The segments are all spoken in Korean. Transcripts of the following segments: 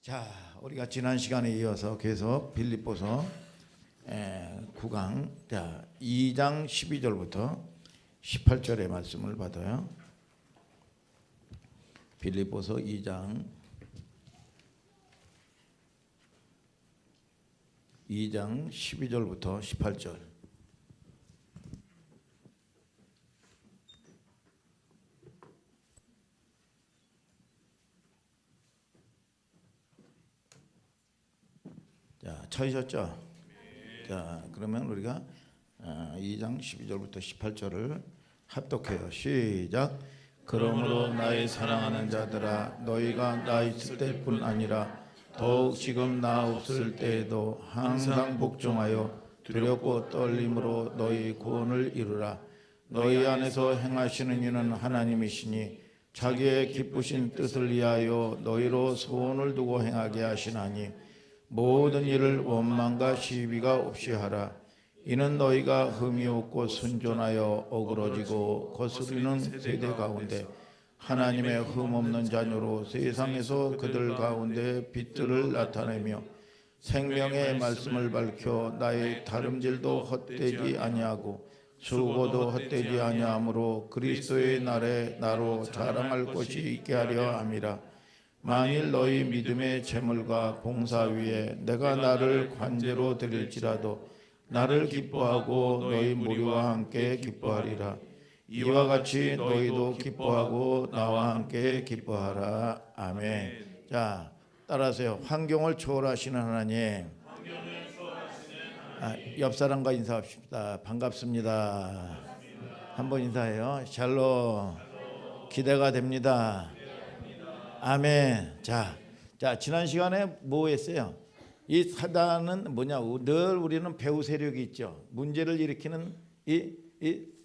자, 우리가 지난 시간에 이어서 계속 빌립보서 9강 2장 12절부터 18절의 말씀을 받아요. 빌립보서 2장 12절부터 18절. 자, 찾으셨죠? 자, 그러면 우리가 2장 12절부터 18절을 합독해요. 시작. 그러므로 나의 사랑하는 자들아, 너희가 나 있을 때뿐 아니라 더욱 지금 나 없을 때에도 항상 복종하여 두렵고 떨림으로 너희 구원을 이루라. 너희 안에서 행하시는 이는 하나님이시니 자기의 기쁘신 뜻을 위하여 너희로 소원을 두고 행하게 하시나니 모든 일을 원망과 시비가 없이 하라. 이는 너희가 흠이 없고 순전하여 어그러지고 거스르는 세대 가운데 하나님의 흠 없는 자녀로 세상에서 그들 가운데 빛들을 나타내며 생명의 말씀을 밝혀 나의 다름질도 헛되지 아니하고 수고도 헛되지 아니하므로 그리스도의 날에 나로 자랑할 것이 있게 하려 함이라. 만일 너희 믿음의 재물과 봉사 위에 내가 나를 관제로 드릴지라도 나를 기뻐하고 너희 무리와 함께 기뻐하리라. 이와 같이 너희도 기뻐하고 나와 함께 기뻐하라. 아멘. 자, 따라하세요. 환경을 초월하시는 하나님. 옆 사람과 인사합시다. 반갑습니다. 한번 인사해요. 샬롬. 기대가 됩니다. 아멘. 자, 지난 시간에 뭐 했어요? 이 사단은 뭐냐? 늘 우리는 배후 세력이 있죠. 문제를 일으키는 이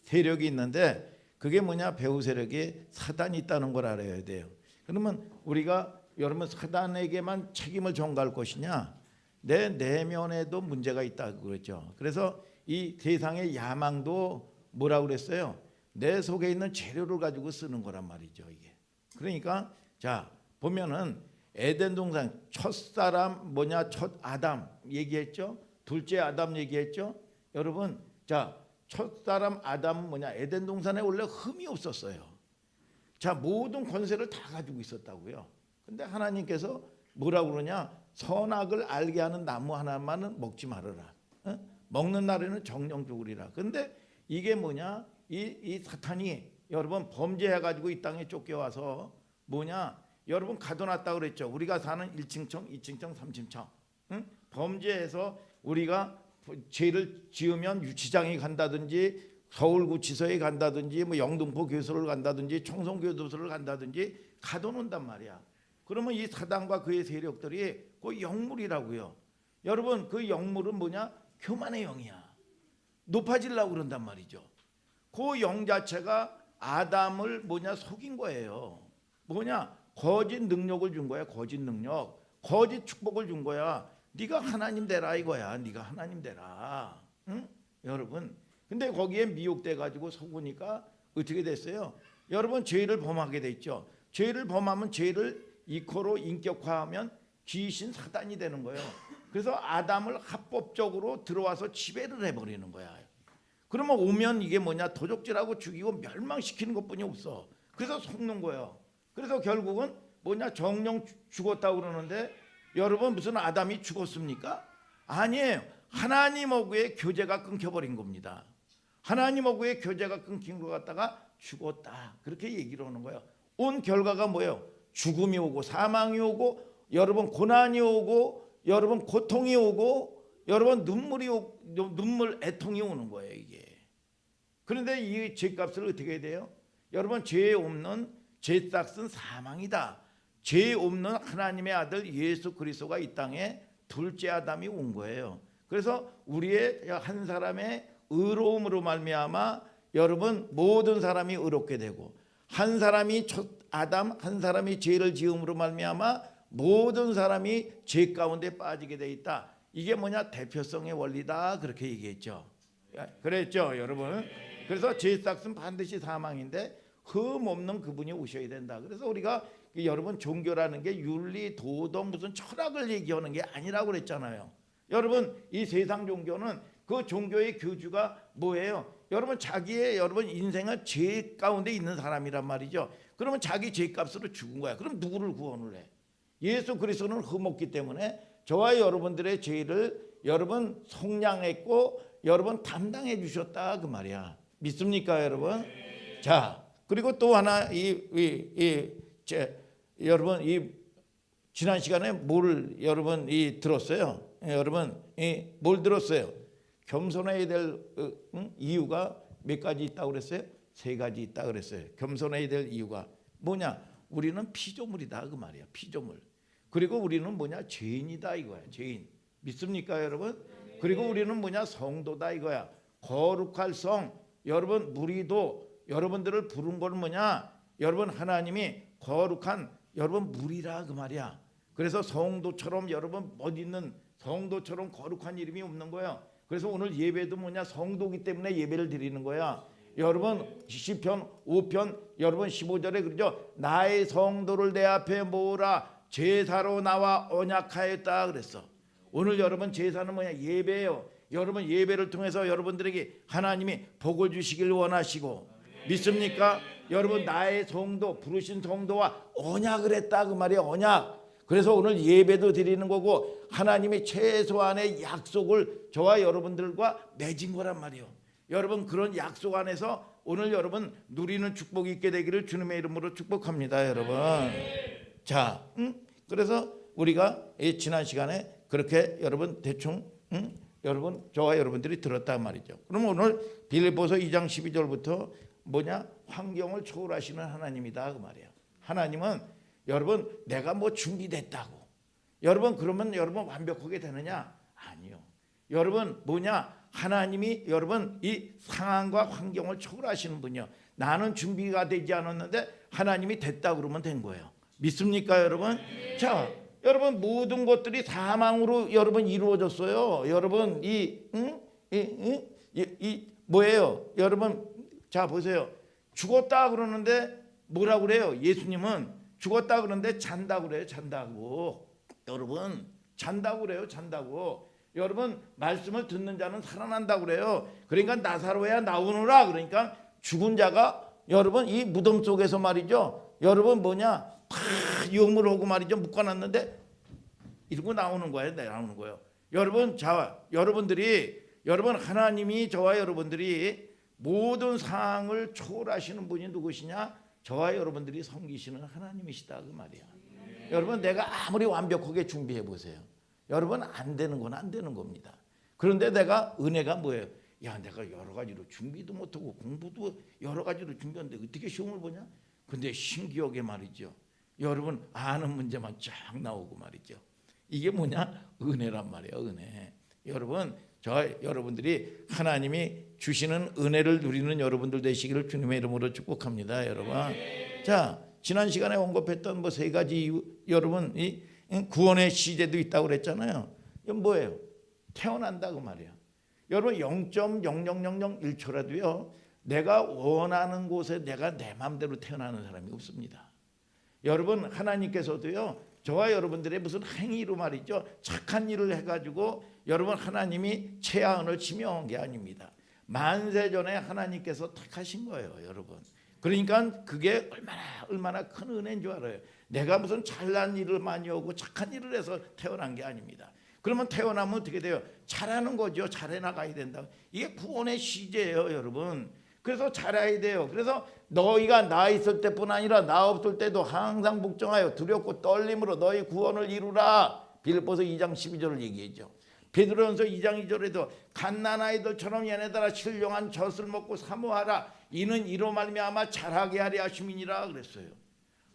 세력이 있는데 그게 뭐냐? 배후 세력이 사단이 있다는 걸 알아야 돼요. 그러면 우리가 여러분 사단에게만 책임을 전가할 것이냐? 내 내면에도 문제가 있다고 그랬죠. 그래서 이 세상의 야망도 뭐라고 그랬어요? 내 속에 있는 재료를 가지고 쓰는 거란 말이죠, 이게. 그러니까 자, 보면은 에덴 동산 첫사람 첫 아담 얘기했죠? 둘째 아담 얘기했죠? 여러분, 자, 첫사람 아담은 에덴 동산에 원래 흠이 없었어요. 자, 모든 권세를 다 가지고 있었다고요. 근데 하나님께서 뭐라고 그러냐? 선악을 알게 하는 나무 하나만은 먹지 말아라. 먹는 날에는 정령 죽으리라. 근데 이게 이 사탄이 여러분 범죄해 가지고 이 땅에 쫓겨와서 여러분 가둬놨다고 그랬죠. 우리가 사는 1층청, 2층청, 3층청. 범죄해서 우리가 죄를 지으면 유치장에 간다든지 서울구치소에 간다든지 영등포 교수를 간다든지 청송교도소를 간다든지 가둬놓는단 말이야. 그러면 이 사단과 그의 세력들이 그 영물이라고요. 여러분 그 영물은 교만의 영이야. 높아지려고 그런단 말이죠. 그 영 자체가 아담을 속인 거예요. 거짓 능력을 준 거야. 거짓 능력, 거짓 축복을 준 거야. 네가 하나님 되라 이거야. 네가 하나님 되라. 응? 여러분, 근데 거기에 미혹돼 가지고 속으니까 어떻게 됐어요? 여러분 죄를 범하게 됐죠. 죄를 범하면 죄를 이코로 인격화하면 귀신 사단이 되는 거예요. 그래서 아담을 합법적으로 들어와서 지배를 해버리는 거야. 그러면 오면 이게 도적질하고 죽이고 멸망시키는 것뿐이 없어. 그래서 속는 거예요. 그래서 결국은 정령 죽었다고 그러는데 여러분 무슨 아담이 죽었습니까? 아니에요. 하나님하고의 교제가 끊겨버린 겁니다. 하나님하고의 교제가 끊긴 것 같다가 죽었다. 그렇게 얘기를 하는 거예요. 온 결과가 뭐예요? 죽음이 오고 사망이 오고 여러분 고난이 오고 여러분 고통이 오고 여러분 눈물 애통이 오는 거예요, 이게. 그런데 이 죄값을 어떻게 해야 돼요? 여러분 죄 없는 죄 싹은 사망이다. 죄 없는 하나님의 아들 예수 그리스도가 이 땅에 둘째 아담이 온 거예요. 그래서 우리의 한 사람의 의로움으로 말미암아 여러분 모든 사람이 의롭게 되고 한 사람이 첫 아담 한 사람이 죄를 지음으로 말미암아 모든 사람이 죄 가운데 빠지게 돼 있다. 이게 대표성의 원리다. 그렇게 얘기했죠. 그랬죠, 여러분. 그래서 죄 싹은 반드시 사망인데 흠 없는 그분이 오셔야 된다. 그래서 우리가 여러분 종교라는 게 윤리, 도덕, 무슨 철학을 얘기하는 게 아니라고 그랬잖아요. 여러분 이 세상 종교는 그 종교의 교주가 뭐예요? 여러분 자기의 여러분 인생은 죄 가운데 있는 사람이란 말이죠. 그러면 자기 죄값으로 죽은 거야. 그럼 누구를 구원을 해? 예수 그리스도는 흠없기 때문에 저와 여러분들의 죄를 여러분 속량했고 여러분 담당해 주셨다 그 말이야. 믿습니까 여러분? 자 그리고 또 하나 여러분 이 지난 시간에 뭘 여러분 들었어요? 여러분 뭘 들었어요? 겸손해야 될 이유가 몇 가지 있다고 그랬어요? 3가지 있다고 그랬어요. 겸손해야 될 이유가 뭐냐? 우리는 피조물이다 그 말이야. 피조물. 그리고 우리는 뭐냐? 죄인이다 이거야. 죄인. 믿습니까 여러분? 그리고 우리는 뭐냐? 성도다 이거야. 거룩할 성. 여러분 무리도 여러분들을 부른 건 뭐냐? 여러분 하나님이 거룩한 여러분 무리라 그 말이야. 그래서 성도처럼 여러분 멋있는 성도처럼 거룩한 이름이 없는 거야. 그래서 오늘 예배도 뭐냐? 성도기 때문에 예배를 드리는 거야. 여러분 시편 5편 여러분 15절에 그러죠. 나의 성도를 내 앞에 모으라 제사로 나와 언약하였다 그랬어. 오늘 여러분 제사는 뭐냐? 예배예요. 여러분 예배를 통해서 여러분들에게 하나님이 복을 주시길 원하시고 믿습니까? 여러분 나의 성도 부르신 성도와 언약을 했다 그 말이에요. 언약. 그래서 오늘 예배도 드리는 거고 하나님이 최소한의 약속을 저와 여러분들과 맺은 거란 말이에요. 여러분 그런 약속 안에서 오늘 여러분 누리는 축복이 있게 되기를 주님의 이름으로 축복합니다 여러분. 자 그래서 우리가 지난 시간에 그렇게 여러분 대충 여러분 저와 여러분들이 들었단 말이죠. 그럼 오늘 빌립보서 2장 12절부터 뭐냐? 환경을 초월하시는 하나님이다 그 말이에요. 하나님은 여러분 내가 뭐 준비됐다고 여러분 그러면 여러분 완벽하게 되느냐? 아니요. 여러분 뭐냐? 하나님이 여러분 이 상황과 환경을 초월하시는 분이요. 나는 준비가 되지 않았는데 하나님이 됐다 그러면 된 거예요. 믿습니까 여러분? 자 여러분 모든 것들이 사망으로 여러분 이루어졌어요. 여러분 이 뭐예요? 여러분 자 보세요. 죽었다 그러는데 뭐라고 그래요? 예수님은 죽었다 그러는데 잔다고 그래요. 잔다고. 여러분 잔다고 그래요. 잔다고. 여러분 말씀을 듣는 자는 살아난다고 그래요. 그러니까 나사로야 나오느라 그러니까 죽은 자가 여러분 이 무덤 속에서 말이죠. 여러분 뭐냐 다 유험을 하고 말이죠. 묶어놨는데 이러고 나오는 거예요. 나오는 거예요. 여러분 자 여러분들이 여러분 하나님이 저와 여러분들이 모든 상황을 초월하시는 분이 누구시냐? 저와 여러분들이 섬기시는 하나님이시다 그 말이야. 여러분 내가 아무리 완벽하게 준비해 보세요. 여러분 안 되는 건 안 되는 겁니다. 그런데 내가 은혜가 뭐예요? 야 내가 여러 가지로 준비도 못하고 공부도 여러 가지로 준비했는데 어떻게 시험을 보냐? 근데 신기하게 말이죠. 여러분 아는 문제만 쫙 나오고 말이죠. 이게 뭐냐? 은혜란 말이에요. 은혜. 여러분 여러분들이 하나님이 주시는 은혜를 누리는 여러분들 되시기를 주님의 이름으로 축복합니다 여러분. 자 지난 시간에 언급했던 뭐 3가지 이유 여러분 이 구원의 시제도 있다고 그랬잖아요. 이건 뭐예요? 태어난다 그 말이야. 여러분 0.00001초라도요 내가 원하는 곳에 내가 내 마음대로 태어나는 사람이 없습니다. 여러분 하나님께서도요 저와 여러분들의 무슨 행위로 말이죠 착한 일을 해가지고 여러분 하나님이 최하은을 지명한 게 아닙니다. 만세전에 하나님께서 택하신 거예요 여러분. 그러니까 그게 얼마나 큰 은혜인 줄 알아요. 내가 무슨 잘난 일을 많이 하고 착한 일을 해서 태어난 게 아닙니다. 그러면 태어나면 어떻게 돼요? 잘하는 거죠. 잘해 나가야 된다. 이게 구원의 시제예요 여러분. 그래서 잘해야 돼요. 그래서 너희가 나 있을 때뿐 아니라 나 없을 때도 항상 복종하여 두렵고 떨림으로 너희 구원을 이루라. 빌립보서 2장 12절을 얘기했죠. 베드로전서 2장 2절에도 갓난아이들처럼 얘네들아 신령한 젖을 먹고 사모하라. 이는 이로 말미암아 잘하게 하려 하심이니라 그랬어요.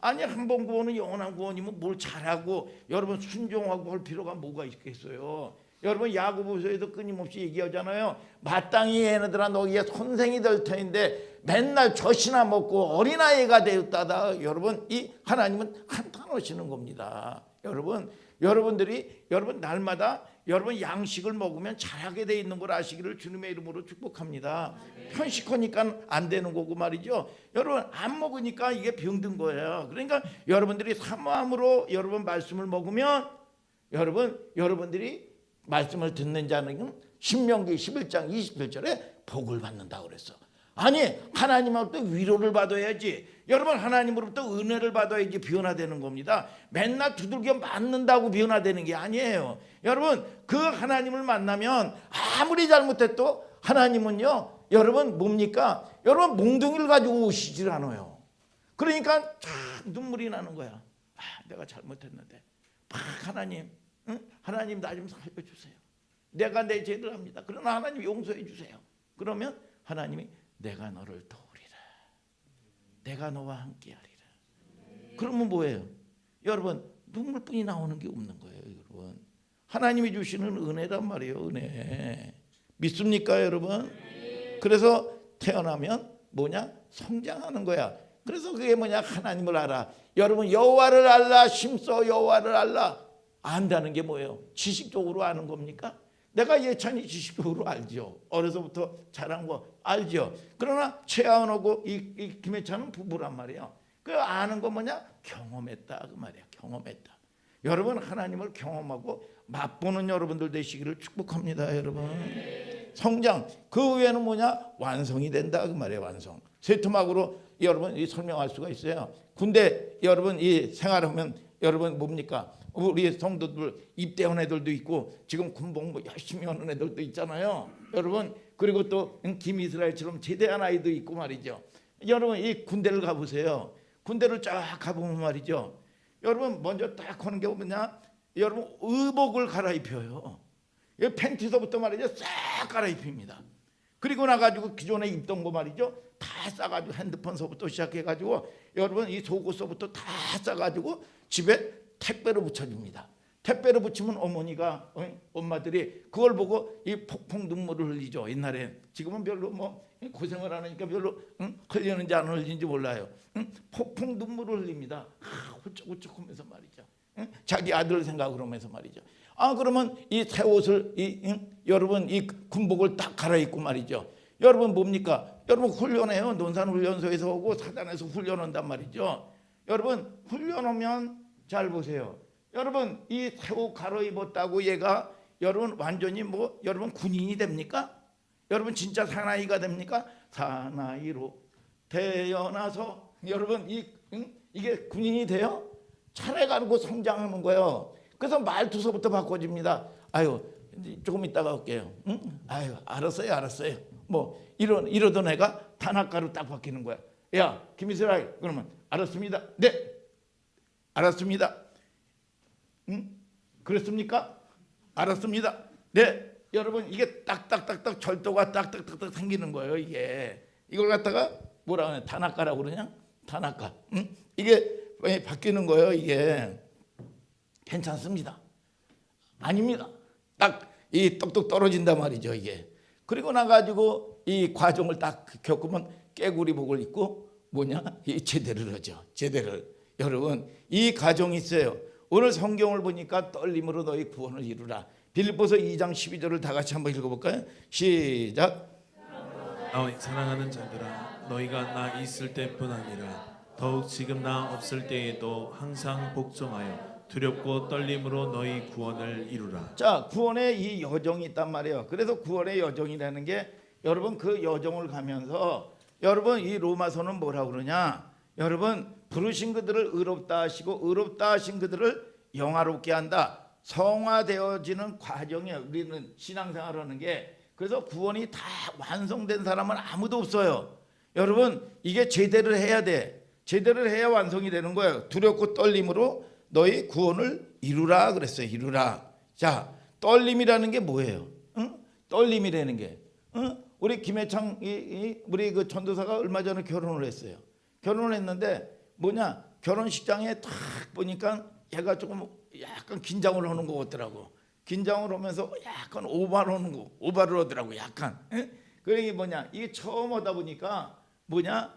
아니 한 번 구원은 영원한 구원이면 뭘 잘하고 여러분 순종하고 할 필요가 뭐가 있겠어요. 여러분 야고보서에도 끊임없이 얘기하잖아요. 마땅히 얘네들아 너희의 선생이 될 터인데 맨날 젖이나 먹고 어린아이가 되었다다. 여러분 이 하나님은 한탄하시는 겁니다. 여러분 여러분들이 여러분 날마다 여러분 양식을 먹으면 잘하게 돼 있는 걸 아시기를 주님의 이름으로 축복합니다. 편식하니까 안 되는 거고 말이죠. 여러분 안 먹으니까 이게 병든 거예요. 그러니까 여러분들이 사모함으로 여러분 말씀을 먹으면 여러분들이 말씀을 듣는 자는 신명기 11장 27절에 복을 받는다고 그랬어. 아니 하나님으로부터 위로를 받아야지. 여러분 하나님으로부터 은혜를 받아야지 변화되는 겁니다. 맨날 두들겨 맞는다고 변화되는 게 아니에요. 여러분 그 하나님을 만나면 아무리 잘못해도 하나님은요 여러분 뭡니까? 여러분 몽둥이를 가지고 오시질 않아요. 그러니까 참 눈물이 나는 거야. 내가 잘못했는데 하나님 하나님 나 좀 살려주세요. 내가 내 죄를 합니다. 그러나 하나님 용서해 주세요. 그러면 하나님이 내가 너를 도우리라. 내가 너와 함께하리라. 그러면 뭐예요? 여러분 눈물뿐이 나오는 게 없는 거예요. 여러분 하나님이 주시는 은혜란 말이에요. 은혜 믿습니까 여러분? 그래서 태어나면 뭐냐? 성장하는 거야. 그래서 그게 뭐냐? 하나님을 알아. 여러분 여호와를 알라 심써 여호와를 알라. 안다는 게 뭐예요? 지식적으로 아는 겁니까? 내가 예찬이 지식적으로 알죠. 어려서부터 자란 거 알죠. 그러나 최하원하고 이 김혜찬은 부부란 말이에요. 그 아는 거 뭐냐? 경험했다 그 말이야. 경험했다. 여러분 하나님을 경험하고 맛보는 여러분들 되시기를 축복합니다. 여러분 성장 그 외에는 뭐냐? 완성이 된다 그 말이에요. 완성. 세토막으로 여러분 이 설명할 수가 있어요. 군대 여러분 이 생활하면 여러분 뭡니까? 우리 성도들 입대한 애들도 있고 지금 군복무 열심히 하는 애들도 있잖아요. 여러분 그리고 또 김이스라엘처럼 제대한 아이도 있고 말이죠. 여러분 이 군대를 가보세요. 군대를 쫙 가보면 말이죠. 여러분 먼저 딱 하는 게 뭐냐? 여러분 의복을 갈아입혀요. 팬티서부터 말이죠. 싹 갈아입힙니다. 그리고 나가지고 기존에 입던 거 말이죠. 다 싸가지고 핸드폰서부터 시작해가지고 여러분 이 속옷서부터 다 싸가지고 집에 택배로 붙여줍니다. 택배로 붙이면 어머니가 엄마들이 그걸 보고 이 폭풍 눈물을 흘리죠. 옛날에 지금은 별로 뭐 고생을 안 하니까 별로 흘리는지 안 흘리는지 몰라요. 폭풍 눈물을 흘립니다. 훌쩍훌쩍하면서 말이죠. 자기 아들 생각을 하면서 말이죠. 그러면 이 새 옷을 여러분 이 군복을 딱 갈아입고 말이죠. 여러분 뭡니까? 여러분 훈련해요. 논산훈련소에서 오고 사단에서 훈련한단 말이죠. 여러분 훈련하면 잘 보세요. 여러분 이 새 옷 갈아입었다고 얘가 여러분 완전히 뭐 여러분 군인이 됩니까? 여러분 진짜 사나이가 됩니까? 사나이로 태어나서 여러분 이게 군인이 돼요? 차례 가르고 성장하는 거예요. 그래서 말투서부터 바꿔집니다. 아유 조금 이따가 올게요. 아유 알았어요. 뭐 이러던 애가 단학가로 딱 바뀌는 거야. 야 김이스라엘 그러면 알았습니다. 네 알았습니다. 그렇습니까? 알았습니다. 네 여러분 이게 딱딱딱딱 절도가 딱딱딱딱 생기는 거예요. 이걸 갖다가 뭐라 하냐 단학가라고 그러냐? 단학가. 이게 바뀌는 거예요. 이게 괜찮습니다. 아닙니다. 딱 이 똑똑 떨어진단 말이죠. 이게 그리고 나가지고 이 과정을 딱 겪으면 깨구리복을 입고 뭐냐 이 제대를 하죠. 제대를 여러분 이 과정이 있어요. 오늘 성경을 보니까 떨림으로 너희 구원을 이루라. 빌립보서 2장 12절을 다 같이 한번 읽어볼까요? 시작. 사랑하는 자들아 너희가 나 있을 때뿐 아니라 더욱 지금 나 없을 때에도 항상 복종하여 두렵고 떨림으로 너희 구원을 이루라. 자 구원의 이 여정이 있단 말이에요. 그래서 구원의 여정이라는 게 여러분 그 여정을 가면서 여러분 이 로마서는 뭐라고 그러냐? 여러분 부르신 그들을 의롭다 하시고 의롭다 하신 그들을 영화롭게 한다. 성화되어지는 과정이에요. 우리는 신앙생활하는 게. 그래서 구원이 다 완성된 사람은 아무도 없어요. 여러분 이게 제대로 해야 돼. 제대로 해야 완성이 되는 거예요. 두렵고 떨림으로 너희 구원을 이루라 그랬어요. 이루라. 자 떨림이라는 게 뭐예요? 떨림이라는 게 우리 김해창 우리 그 전도사가 얼마 전에 결혼을 했어요. 결혼을 했는데 뭐냐 결혼식장에 딱 보니까 얘가 조금 약간 긴장을 하는 것 같더라고. 긴장을 하면서 약간 오바를 하더라고. 약간. 그게 뭐냐 이게 처음 하다 보니까 뭐냐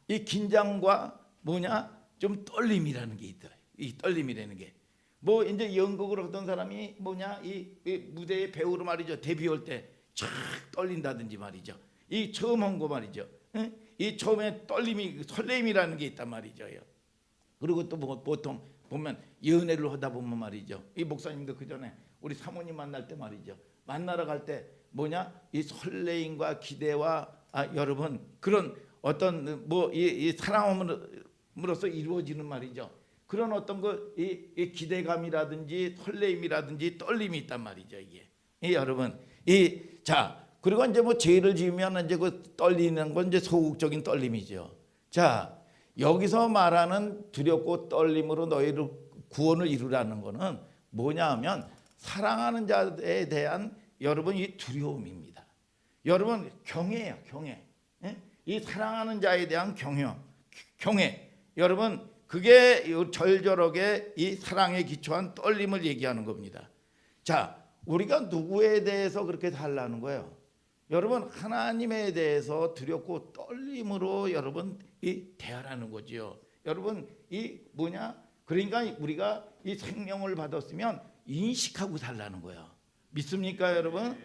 이 긴장과 뭐냐 좀 떨림이라는 게 있더라. 이 떨림이라는 게 뭐 이제 연극을 하던 사람이 뭐냐 이 무대에 배우로 말이죠. 데뷔할 때 쫙 떨린다든지 말이죠. 이 처음 한 거 말이죠. 응? 이 처음에 떨림이 설렘이라는 게 있단 말이죠. 그리고 또 뭐 보통 보면 연애를 하다 보면 말이죠. 이 목사님도 그 전에 우리 사모님 만날 때 말이죠. 만나러 갈 때 뭐냐 이 설레임과 기대와 여러분 그런 어떤 뭐 이 사랑함으로써 이루어지는 말이죠. 그런 어떤 이 기대감이라든지 설레임이라든지 떨림이 있단 말이죠. 이게 여러분 자 그리고 이제 뭐 죄를 지으면 이제 그 떨리는 건 이제 소극적인 떨림이죠. 자 여기서 말하는 두렵고 떨림으로 너희를 구원을 이루라는 거는 뭐냐 하면 사랑하는 자에 대한 여러분 이 두려움입니다. 여러분 경외예요. 경외. 이 사랑하는 자에 대한 경외. 여러분 그게 절절하게 이 사랑에 기초한 떨림을 얘기하는 겁니다. 자 우리가 누구에 대해서 그렇게 살라는 거예요? 여러분 하나님에 대해서 두렵고 떨림으로 여러분 이 대하라는 거지요. 여러분 이 뭐냐? 그러니까 우리가 이 생명을 받았으면 인식하고 살라는 거예요. 믿습니까, 여러분?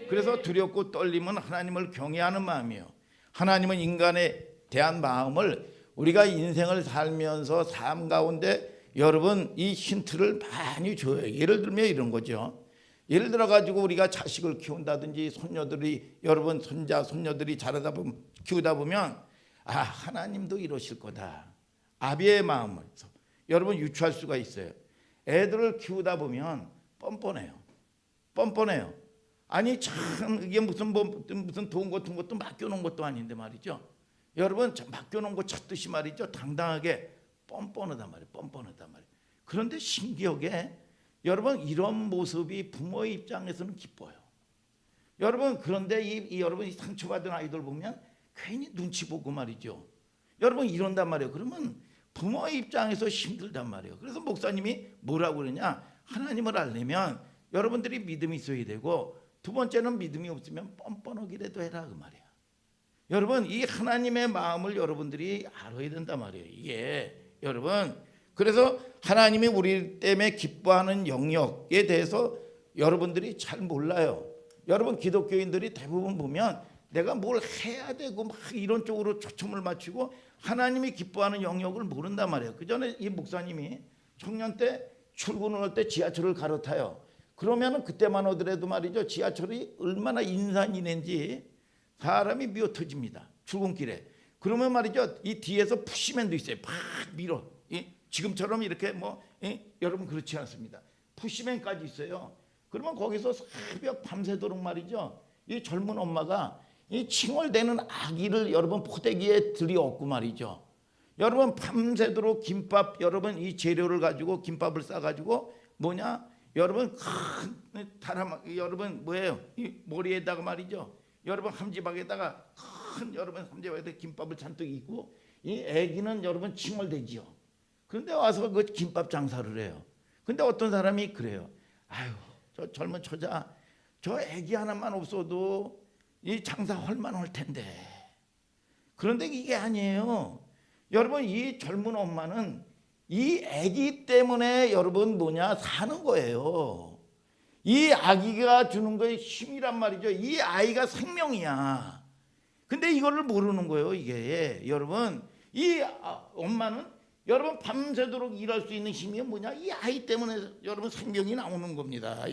그래서 두렵고 떨림은 하나님을 경외하는 마음이에요. 하나님은 인간에 대한 마음을 우리가 인생을 살면서 삶 가운데 여러분 이 힌트를 많이 줘요. 예를 들면 이런 거죠. 예를 들어 가지고 우리가 자식을 키운다든지 손녀들이 여러분 손자 손녀들이 자라다 보면 키우다 보면 하나님도 이러실 거다. 아비의 마음을 여러분 유추할 수가 있어요. 애들을 키우다 보면 뻔뻔해요. 아니 참 이게 무슨 돈 같은 것도 맡겨놓은 것도 아닌데 말이죠. 여러분 맡겨놓은 거 찾듯이 말이죠. 당당하게 뻔뻔하단 말이에요. 그런데 신기하게 여러분 이런 모습이 부모의 입장에서는 기뻐요. 여러분 그런데 여러분 이 상처받은 아이들 보면 괜히 눈치 보고 말이죠. 여러분 이런단 말이에요. 그러면 부모의 입장에서 힘들단 말이에요. 그래서 목사님이 뭐라고 그러냐? 하나님을 알려면 여러분들이 믿음이 있어야 되고 두 번째는 믿음이 없으면 뻔뻔하기라도 해라 그 말이에요. 여러분 이 하나님의 마음을 여러분들이 알아야 된단 말이에요. 이게 여러분 그래서 하나님이 우리 때문에 기뻐하는 영역에 대해서 여러분들이 잘 몰라요. 여러분 기독교인들이 대부분 보면 내가 뭘 해야 되고 막 이런 쪽으로 초점을 맞추고 하나님이 기뻐하는 영역을 모른단 말이에요. 그 전에 이 목사님이 청년 때 출근을 할 때 지하철을 갈아타요. 그러면은 그때만 오더라도 말이죠. 지하철이 얼마나 인산인해인지 사람이 미어 터집니다. 출근길에. 그러면 말이죠. 이 뒤에서 푸시맨도 있어요. 팍 밀어. 지금처럼 이렇게 여러분 그렇지 않습니다. 푸시맨까지 있어요. 그러면 거기서 새벽 밤새도록 말이죠. 이 젊은 엄마가 이 칭얼대는 아기를 여러분 포대기에 들이얹고 말이죠. 여러분 밤새도록 김밥 여러분 이 재료를 가지고 김밥을 싸가지고 뭐냐 여러분 큰 다람 여러분 뭐예요 이 머리에다가 말이죠. 여러분 함지박에다가 큰 여러분 함지박에다가 김밥을 잔뜩 있고 이 아기는 여러분 칭얼대지요. 그런데 와서 그 김밥 장사를 해요. 근데 어떤 사람이 그래요. 아유, 저 젊은 처자, 저 애기 하나만 없어도 이 장사 할만할 텐데. 그런데 이게 아니에요. 여러분 이 젊은 엄마는 이 애기 때문에 여러분 사는 거예요. 이 아기가 주는 거에 힘이란 말이죠. 이 아이가 생명이야. 근데 이거를 모르는 거예요. 이게 여러분 이 엄마는 여러분 밤새도록 일할 수 있는 힘이 뭐냐? 이 아이 때문에 여러분 생명이 나오는 겁니다.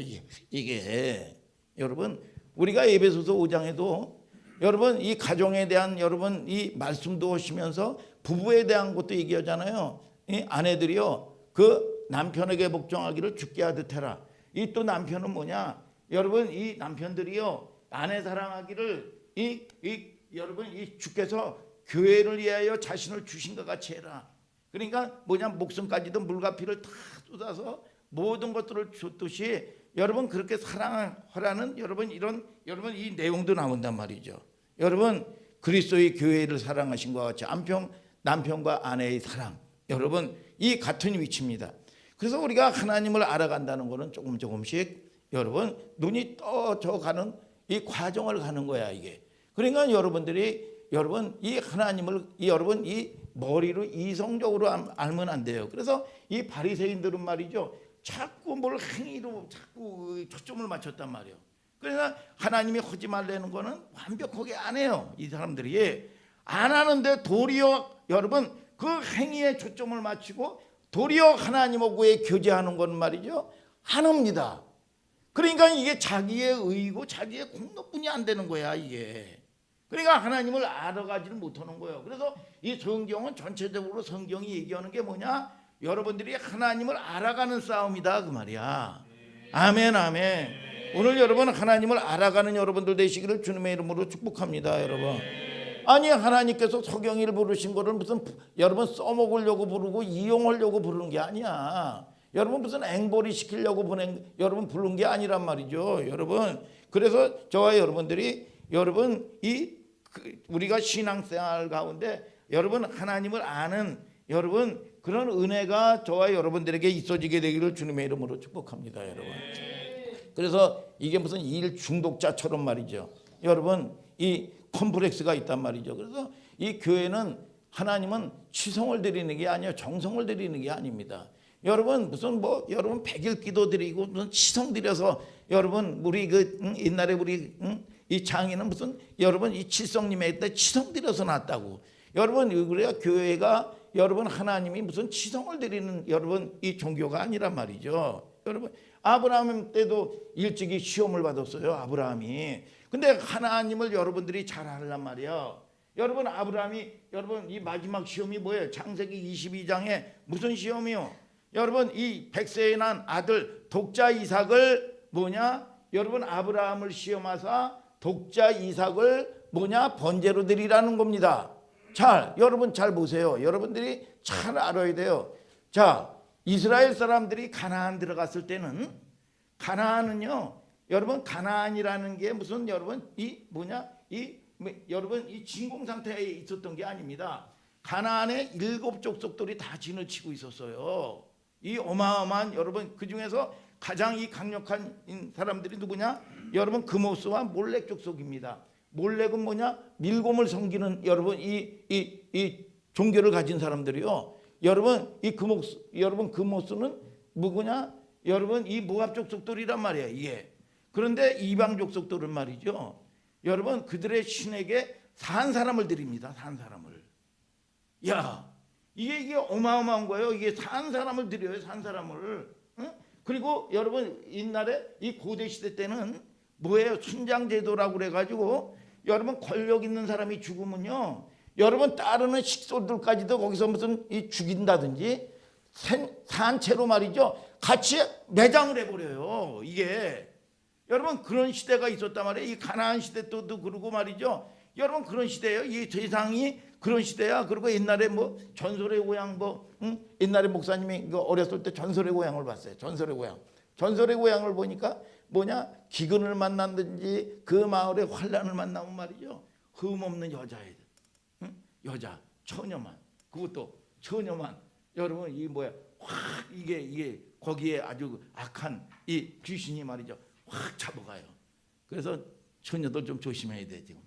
이게 여러분 우리가 에베소서 5장에도 여러분 이 가정에 대한 여러분 이 말씀도 하시면서 부부에 대한 것도 얘기하잖아요. 이 아내들이요 그 남편에게 복종하기를 주께 하듯 해라. 이 또 남편은 뭐냐? 여러분 이 남편들이요 아내 사랑하기를 여러분 이 주께서 교회를 위하여 자신을 주신 것 같이 해라. 그러니까 목숨까지도 물과 피를 다 쏟아서 모든 것들을 줬듯이 여러분 그렇게 사랑하라는 여러분 여러분 이 내용도 나온단 말이죠. 여러분 그리스도의 교회를 사랑하신 것 같이 남편과 아내의 사랑 여러분 이 같은 위치입니다. 그래서 우리가 하나님을 알아간다는 것은 조금씩 여러분 눈이 떠져 가는 이 과정을 가는 거야 이게. 그러니까 여러분들이 여러분 이 하나님을 여러분 이 머리로 이성적으로 알면 안 돼요. 그래서 이 바리새인들은 말이죠. 자꾸 뭘 행위로 자꾸 초점을 맞췄단 말이에요. 그래서 하나님이 하지 말라는 거는 완벽하게 안 해요. 이 사람들이 안 하는데 도리어 여러분 그 행위에 초점을 맞추고 도리어 하나님하고의 교제하는 건 말이죠 안 합니다. 그러니까 이게 자기의 의고 자기의 공로뿐이 안 되는 거야 이게. 그러니까 하나님을 알아가지를 못하는 거예요. 그래서 이 성경은 전체적으로 성경이 얘기하는 게 뭐냐? 여러분들이 하나님을 알아가는 싸움이다 그 말이야. 아멘 아멘. 오늘 여러분 하나님을 알아가는 여러분들 되시기를 주님의 이름으로 축복합니다 여러분. 아니 하나님께서 서경이를 부르신 거를 무슨 여러분 써먹으려고 부르고 이용하려고 부르는 게 아니야. 여러분 무슨 앵벌이 시키려고 여러분 부른 게 아니란 말이죠 여러분. 그래서 저와 여러분들이 여러분 우리가 신앙생활 가운데 여러분 하나님을 아는 여러분 그런 은혜가 저와 여러분들에게 있어지게 되기를 주님의 이름으로 축복합니다 여러분. 그래서 이게 무슨 일 중독자처럼 말이죠 여러분 이 컴플렉스가 있단 말이죠. 그래서 이 교회는 하나님은 치성을 드리는 게 아니에요. 정성을 드리는 게 아닙니다. 여러분 무슨 뭐 여러분 100일 기도 드리고 무슨 치성 드려서 여러분 우리 옛날에 우리 이 장인은 무슨 여러분 이 칠성님의 때 치성 드려서 났다고. 여러분 우리가 교회가 여러분 하나님이 무슨 치성을 드리는 여러분 이 종교가 아니란 말이죠. 여러분 아브라함 때도 일찍이 시험을 받았어요. 아브라함이. 근데 하나님을 여러분들이 잘 알란 말이에요. 여러분 아브라함이 여러분 이 마지막 시험이 뭐예요? 창세기 22장에 무슨 시험이요? 여러분 이 100세에 난 아들 독자 이삭을 뭐냐? 여러분 아브라함을 시험하사 독자 이삭을 뭐냐? 번제로 드리라는 겁니다. 여러분 잘 보세요. 여러분들이 잘 알아야 돼요. 자, 이스라엘 사람들이 가나안 들어갔을 때는 가나안은요. 여러분 가나안이라는 게 무슨 여러분 여러분 이 진공 상태에 있었던 게 아닙니다. 가나안의 7 족속들이 다 진을 치고 있었어요. 이 어마어마한 여러분 그 중에서 가장 이 강력한 사람들이 누구냐? 여러분 그모스와 몰렉 족속입니다. 몰렉은 뭐냐? 밀곰을 섬기는 여러분 이 종교를 가진 사람들이요. 여러분 이 그모스는 누구냐? 여러분 이 모압 족속들이란 말이에요. 이게. 그런데 이방 족속들은 말이죠. 여러분 그들의 신에게 산 사람을 드립니다. 산 사람을. 야, 이게 어마어마한 거예요. 이게 산 사람을 드려요. 산 사람을. 응? 그리고 여러분 옛날에 이 고대 시대 때는 뭐예요? 순장제도라고 그래가지고 여러분 권력 있는 사람이 죽으면요. 여러분 따르는 식솔들까지도 거기서 무슨 죽인다든지 산채로 말이죠. 같이 매장을 해버려요. 이게. 여러분 그런 시대가 있었단 말이에요. 이 가나안 시대 때도 그러고 말이죠. 여러분 그런 시대예요. 이 세상이 그런 시대야. 그리고 옛날에 뭐 전설의 고향 옛날에 목사님이 어렸을 때 전설의 고향을 봤어요. 전설의 고향. 전설의 고향을 보니까 뭐냐? 기근을 만났든지 그 마을에 환란을 만나면 말이죠. 흠없는 여자애들. 여자 처녀만. 그것도 처녀만. 여러분 이 뭐야? 확 이게 거기에 아주 악한 이 귀신이 말이죠. 확 잡아가요. 그래서 처녀들 좀 조심해야 돼 지금.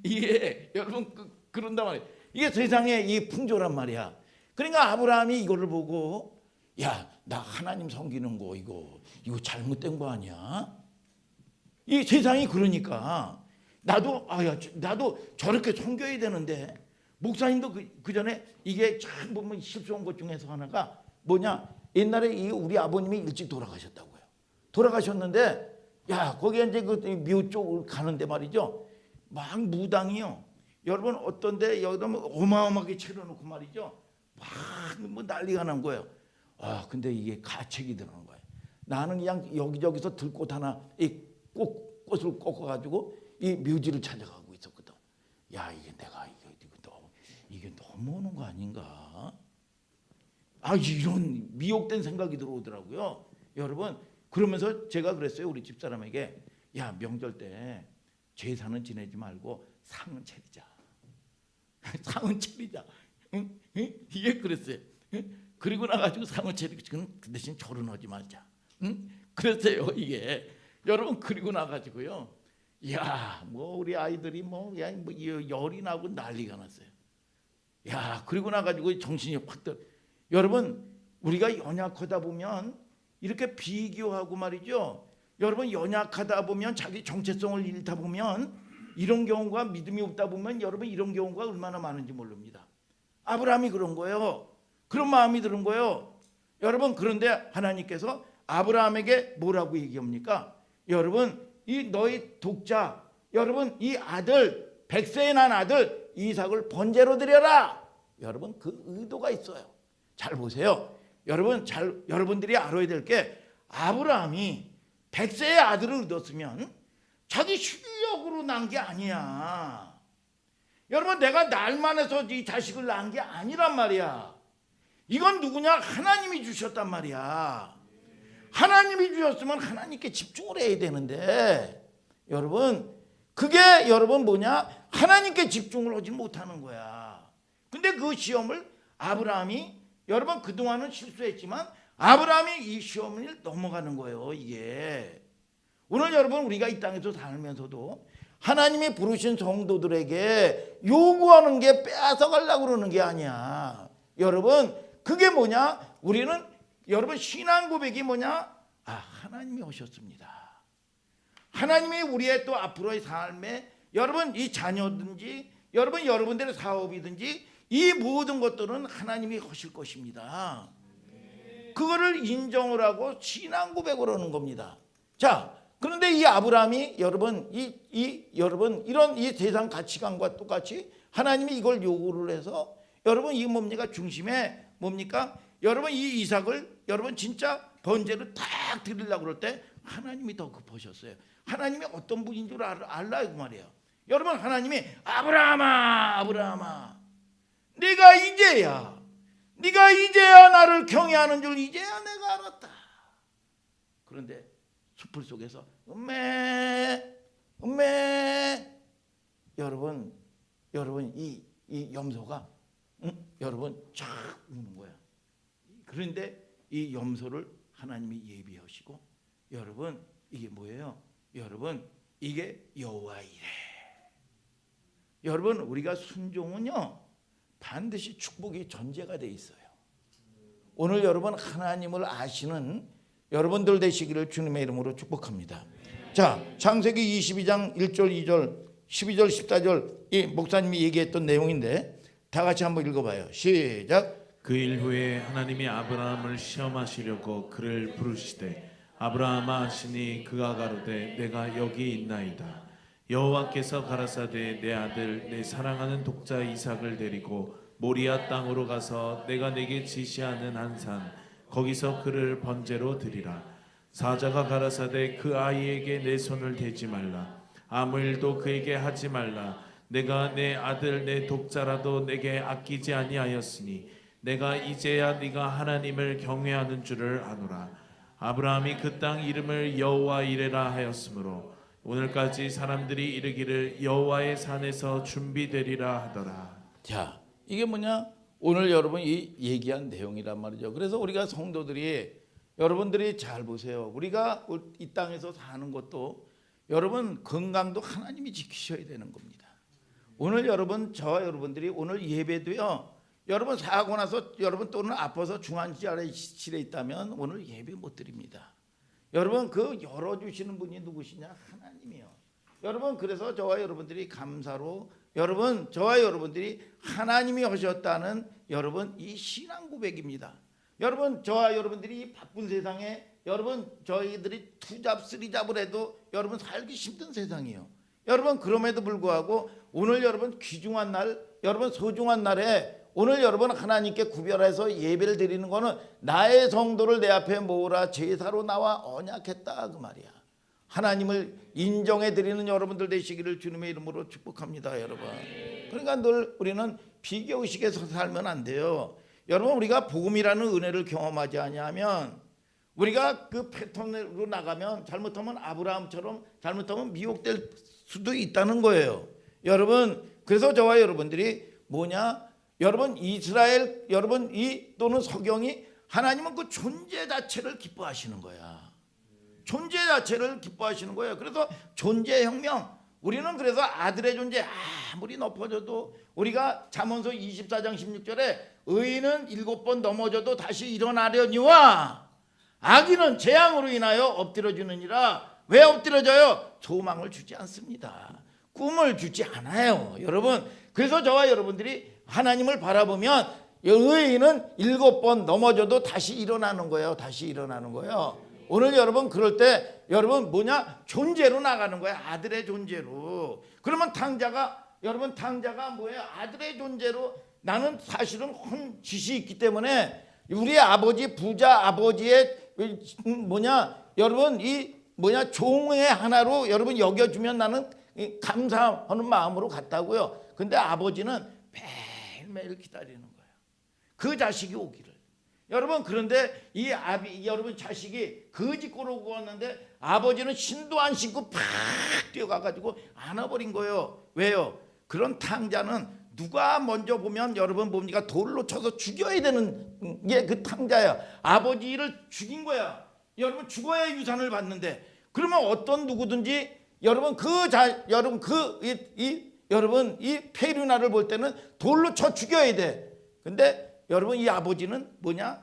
이게 여러분 그런단 말이에요. 이게 세상의 이 풍조란 말이야. 그러니까 아브라함이 이거를 보고 야, 나 하나님 섬기는 거 이거 잘못된 거 아니야? 이 세상이 그러니까 나도 저렇게 섬겨야 되는데 목사님도 그 전에 이게 참 보면 실수한 것 중에서 하나가 뭐냐? 옛날에 우리 아버님이 일찍 돌아가셨다고요. 돌아가셨는데 야 거기에 이제 그 묘 쪽을 가는데 말이죠. 막 무당이요. 여러분 어떤데 여러분 어마어마하게 채워놓고 말이죠. 막 뭐 난리가 난 거예요. 아 근데 이게 가책이 들어간 거예요. 나는 그냥 여기저기서 들꽃 하나 이 꽃을 꺾어가지고 이 묘지를 찾아가고 있었거든. 야 이게 내가 이게 너무 오는 거 아닌가? 아 이런 미혹된 생각이 들어오더라고요. 여러분 그러면서 제가 그랬어요. 우리 집사람에게 야 명절 때 제사는 지내지 말고 상은 차리자. 상은 차리자. 응? 응? 이게 그랬어요. 응? 그리고 나가지고 상을 차리고 그 대신 절은 하지 말자. 응? 그랬어요. 이게 여러분 그리고 나가지고요. 야 뭐 우리 아이들이 열이 나고 난리가 났어요. 야 그리고 나가지고 정신이 확 여러분 우리가 연약하다 보면 이렇게 비교하고 말이죠. 여러분 연약하다 보면 자기 정체성을 잃다 보면 이런 경우가 믿음이 없다 보면 여러분 이런 경우가 얼마나 많은지 모릅니다. 아브라함이 그런 거예요. 그런 마음이 드는 거예요. 여러분 그런데 하나님께서 아브라함에게 뭐라고 얘기합니까? 여러분 이 너희 독자 여러분 이 아들 100세에 난 아들 이삭을 번제로 드려라. 여러분 그 의도가 있어요. 잘 보세요. 여러분들이 알아야 될 게 아브라함이 100세의 아들을 얻었으면 자기 실력으로 난 게 아니야. 여러분 내가 날만해서 이 자식을 낳은 게 아니란 말이야. 이건 누구냐? 하나님이 주셨단 말이야. 하나님이 주셨으면 하나님께 집중을 해야 되는데 여러분 그게 여러분 뭐냐? 하나님께 집중을 하지 못하는 거야. 근데 그 시험을 아브라함이 여러분 그동안은 실수했지만 아브라함이 이 시험을 넘어가는 거예요. 이게 오늘 여러분 우리가 이 땅에서 살면서도 하나님이 부르신 성도들에게 요구하는 게 뺏어가려고 그러는 게 아니야. 여러분 그게 뭐냐? 우리는 여러분 신앙 고백이 뭐냐? 하나님이 오셨습니다. 하나님이 우리의 또 앞으로의 삶에 여러분 이 자녀든지 여러분 여러분들의 사업이든지 이 모든 것들은 하나님이 하실 것입니다. 그거를 인정을 하고 신앙 고백을 하는 겁니다. 자, 그런데 이 아브라함이 여러분 여러분 이런 이 세상 가치관과 똑같이 하나님이 이걸 요구를 해서 여러분 이 뭡니까? 중심에 뭡니까? 여러분 이 이삭을 여러분 진짜 번제를 딱 드리려고 그럴 때 하나님이 더 급하셨어요. 하나님이 어떤 분인 줄 알라고 말이에요. 여러분 하나님이 아브라함아 네가 이제야 나를 경외하는 줄 이제야 내가 알았다. 그런데 숲을 속에서 음메 여러분 이 염소가 여러분 쫙 우는 거야. 그런데 이 염소를 하나님이 예비하시고 여러분 이게 뭐예요? 여러분 이게 여호와 이레. 여러분 우리가 순종은요 반드시 축복이 전제가 돼 있어요. 오늘 여러분 하나님을 아시는 여러분들 되시기를 주님의 이름으로 축복합니다. 자, 창세기 22장 1절 2절 12절 14절 이 목사님이 얘기했던 내용인데 다 같이 한번 읽어봐요. 시작. 그 일 후에 하나님이 아브라함을 시험하시려고 그를 부르시되 아브라함아 하시니 그가 가로되 내가 여기 있나이다. 여호와께서 가라사대 내 아들 내 사랑하는 독자 이삭을 데리고 모리아 땅으로 가서 내가 내게 지시하는 한 산 거기서 그를 번제로 드리라. 사자가 가라사대 그 아이에게 내 손을 대지 말라. 아무 일도 그에게 하지 말라. 내가 내 아들 내 독자라도 내게 아끼지 아니하였으니 내가 이제야 네가 하나님을 경외하는 줄을 아노라. 아브라함이 그 땅 이름을 여호와 이레라 하였으므로 오늘까지 사람들이 이르기를 여호와의 산에서 준비되리라 하더라. 자, 이게 뭐냐? 오늘 여러분이 얘기한 내용이란 말이죠. 그래서 우리가 성도들이 여러분들이 잘 보세요. 우리가 이 땅에서 사는 것도 여러분 건강도 하나님이 지키셔야 되는 겁니다. 오늘 여러분 저와 여러분들이 오늘 예배도요. 여러분 사고 나서 여러분 또는 아파서 중환자실에 있다면 오늘 예배 못 드립니다. 여러분 그 열어주시는 분이 누구시냐? 하나님이요. 여러분 그래서 저와 여러분들이 감사로 여러분 저와 여러분들이 하나님이 하셨다는 여러분 이 신앙 고백입니다. 여러분 저와 여러분들이 바쁜 세상에 여러분 저희들이 투잡 쓰리잡을 해도 여러분 살기 힘든 세상이에요. 여러분 그럼에도 불구하고 오늘 여러분 귀중한 날 여러분 소중한 날에 오늘 여러분 하나님께 구별해서 예배를 드리는 거는 나의 성도를 내 앞에 모으라 제사로 나와 언약했다 그 말이야. 하나님을 인정해 드리는 여러분들 되시기를 주님의 이름으로 축복합니다. 여러분 그러니까 늘 우리는 비교의식에서 살면 안 돼요. 여러분 우리가 복음이라는 은혜를 경험하지 아니하면 우리가 그 패턴으로 나가면 잘못하면 아브라함처럼 잘못하면 미혹될 수도 있다는 거예요. 여러분 그래서 저와 여러분들이 뭐냐? 여러분 이스라엘 여러분 이 또는 서경이 하나님은 그 존재 자체를 기뻐하시는 거야. 존재 자체를 기뻐하시는 거예요. 그래서 존재혁명 우리는 그래서 아들의 존재 아무리 높아져도 우리가 잠언서 24장 16절에 의인은 7번 넘어져도 다시 일어나려니와 악인은 재앙으로 인하여 엎드러지느니라. 왜 엎드러져요? 소망을 주지 않습니다. 꿈을 주지 않아요, 여러분. 그래서 저와 여러분들이 하나님을 바라보면 의인은 7번 넘어져도 다시 일어나는 거예요. 다시 일어나는 거예요. 오늘 여러분 그럴 때 여러분 뭐냐? 존재로 나가는 거예요. 아들의 존재로. 그러면 여러분 탕자가 뭐예요? 아들의 존재로. 나는 사실은 짓이 있기 때문에 우리 아버지 부자 아버지의 여러분 종의 하나로 여러분 여겨주면 나는 감사하는 마음으로 갔다고요. 근데 아버지는 매일매일 기다리는 거예요. 그 자식이 오기를. 여러분 그런데 여러분 자식이 거지꼴로 구웠는데 아버지는 신도 안 신고 팍 뛰어가가지고 안아버린 거예요. 왜요? 그런 탕자는 누가 먼저 보면 여러분 뭡니까? 돌로 쳐서 죽여야 되는 게 그 탕자야. 아버지를 죽인 거야. 여러분 죽어야 유산을 받는데 그러면 어떤 누구든지 여러분 여러분 이 페류나를 볼 때는 돌로 쳐 죽여야 돼. 근데 여러분 이 아버지는 뭐냐?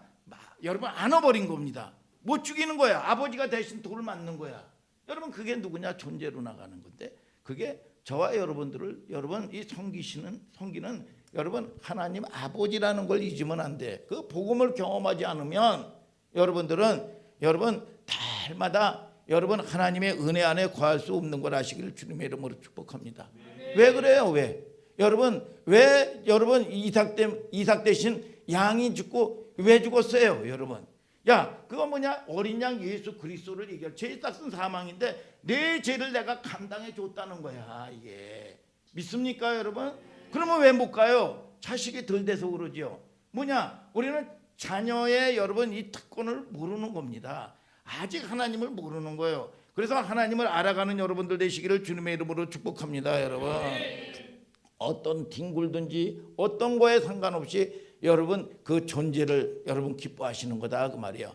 여러분 안아버린 겁니다. 못 죽이는 거야. 아버지가 대신 돌을 맞는 거야. 여러분 그게 누구냐? 존재로 나가는 건데 그게 저와 여러분들을 여러분 이 성기는 여러분 하나님 아버지라는 걸 잊으면 안 돼. 그 복음을 경험하지 않으면 여러분들은 여러분 달마다 여러분 하나님의 은혜 안에 거할 수 없는 걸 아시기를 주님의 이름으로 축복합니다. 왜 그래요? 왜 여러분 이삭 대신 양이 죽고 왜 죽었어요? 여러분 그거 뭐냐? 어린 양 예수 그리스도를 얘기할 죄의 값은 사망인데 내 죄를 내가 감당해 줬다는 거야. 이게 믿습니까 여러분? 그러면 왜 못 가요? 자식이 덜 돼서 그러죠. 우리는 자녀의 여러분 이 특권을 모르는 겁니다. 아직 하나님을 모르는 거예요. 그래서 하나님을 알아가는 여러분들 되시기를 주님의 이름으로 축복합니다. 여러분 어떤 뒹굴든지 어떤 거에 상관없이 여러분 그 존재를 여러분 기뻐하시는 거다 그 말이에요.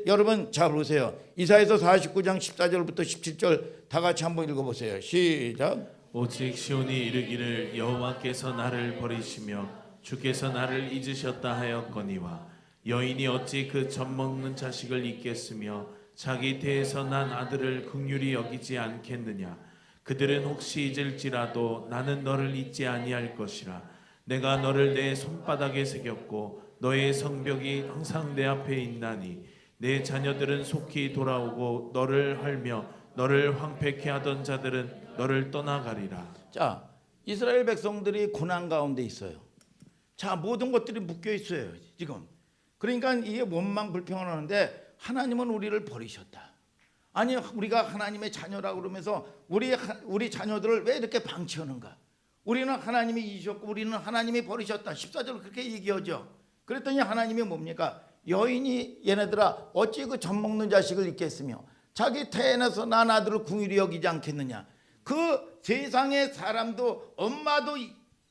여러분 잘 보세요. 이사야서 49장 14절부터 17절 다 같이 한번 읽어보세요. 시작. 오직 시온이 이르기를 여호와께서 나를 버리시며 주께서 나를 잊으셨다 하였거니와 여인이 어찌 그 젖먹는 자식을 잊겠으며 자기 태에서 난 아들을 긍휼히 여기지 않겠느냐. 그들은 혹시 잊을지라도 나는 너를 잊지 아니할 것이라. 내가 너를 내 손바닥에 새겼고 너의 성벽이 항상 내 앞에 있나니 내 자녀들은 속히 돌아오고 너를 헐며 너를 황폐케 하던 자들은 너를 떠나가리라. 자, 이스라엘 백성들이 고난 가운데 있어요. 자, 모든 것들이 묶여 있어요 지금. 그러니까 이게 원망 불평을 하는데 하나님은 우리를 버리셨다. 아니 우리가 하나님의 자녀라고 그러면서 우리 자녀들을 왜 이렇게 방치하는가? 우리는 하나님이 잊으셨고 우리는 하나님이 버리셨다. 14절 그렇게 얘기하죠. 그랬더니 하나님이 뭡니까? 여인이 얘네들아 어찌 그 젖먹는 자식을 잊겠으며 자기 태에서 난 아들을 긍휼히 여기지 않겠느냐. 그 세상의 사람도 엄마도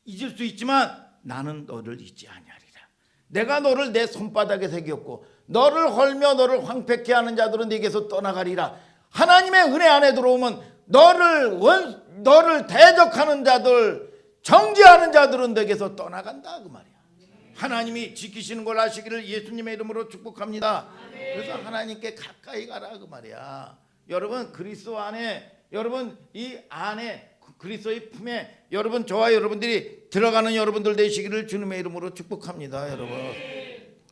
잊을 수 있지만 나는 너를 잊지 아니하리라. 내가 너를 내 손바닥에 새겼고 너를 헐며 너를 황폐케 하는 자들은 네게서 떠나가리라. 하나님의 은혜 안에 들어오면 너를 대적하는 자들, 정죄하는 자들은 내게서 떠나간다 그 말이야. 하나님이 지키시는 걸 아시기를 예수님의 이름으로 축복합니다. 그래서 하나님께 가까이 가라 그 말이야. 여러분 그리스도 안에 여러분 이 안에 그리스도의 품에 여러분 저와 여러분들이 들어가는 여러분들 되시기를 주님의 이름으로 축복합니다. 여러분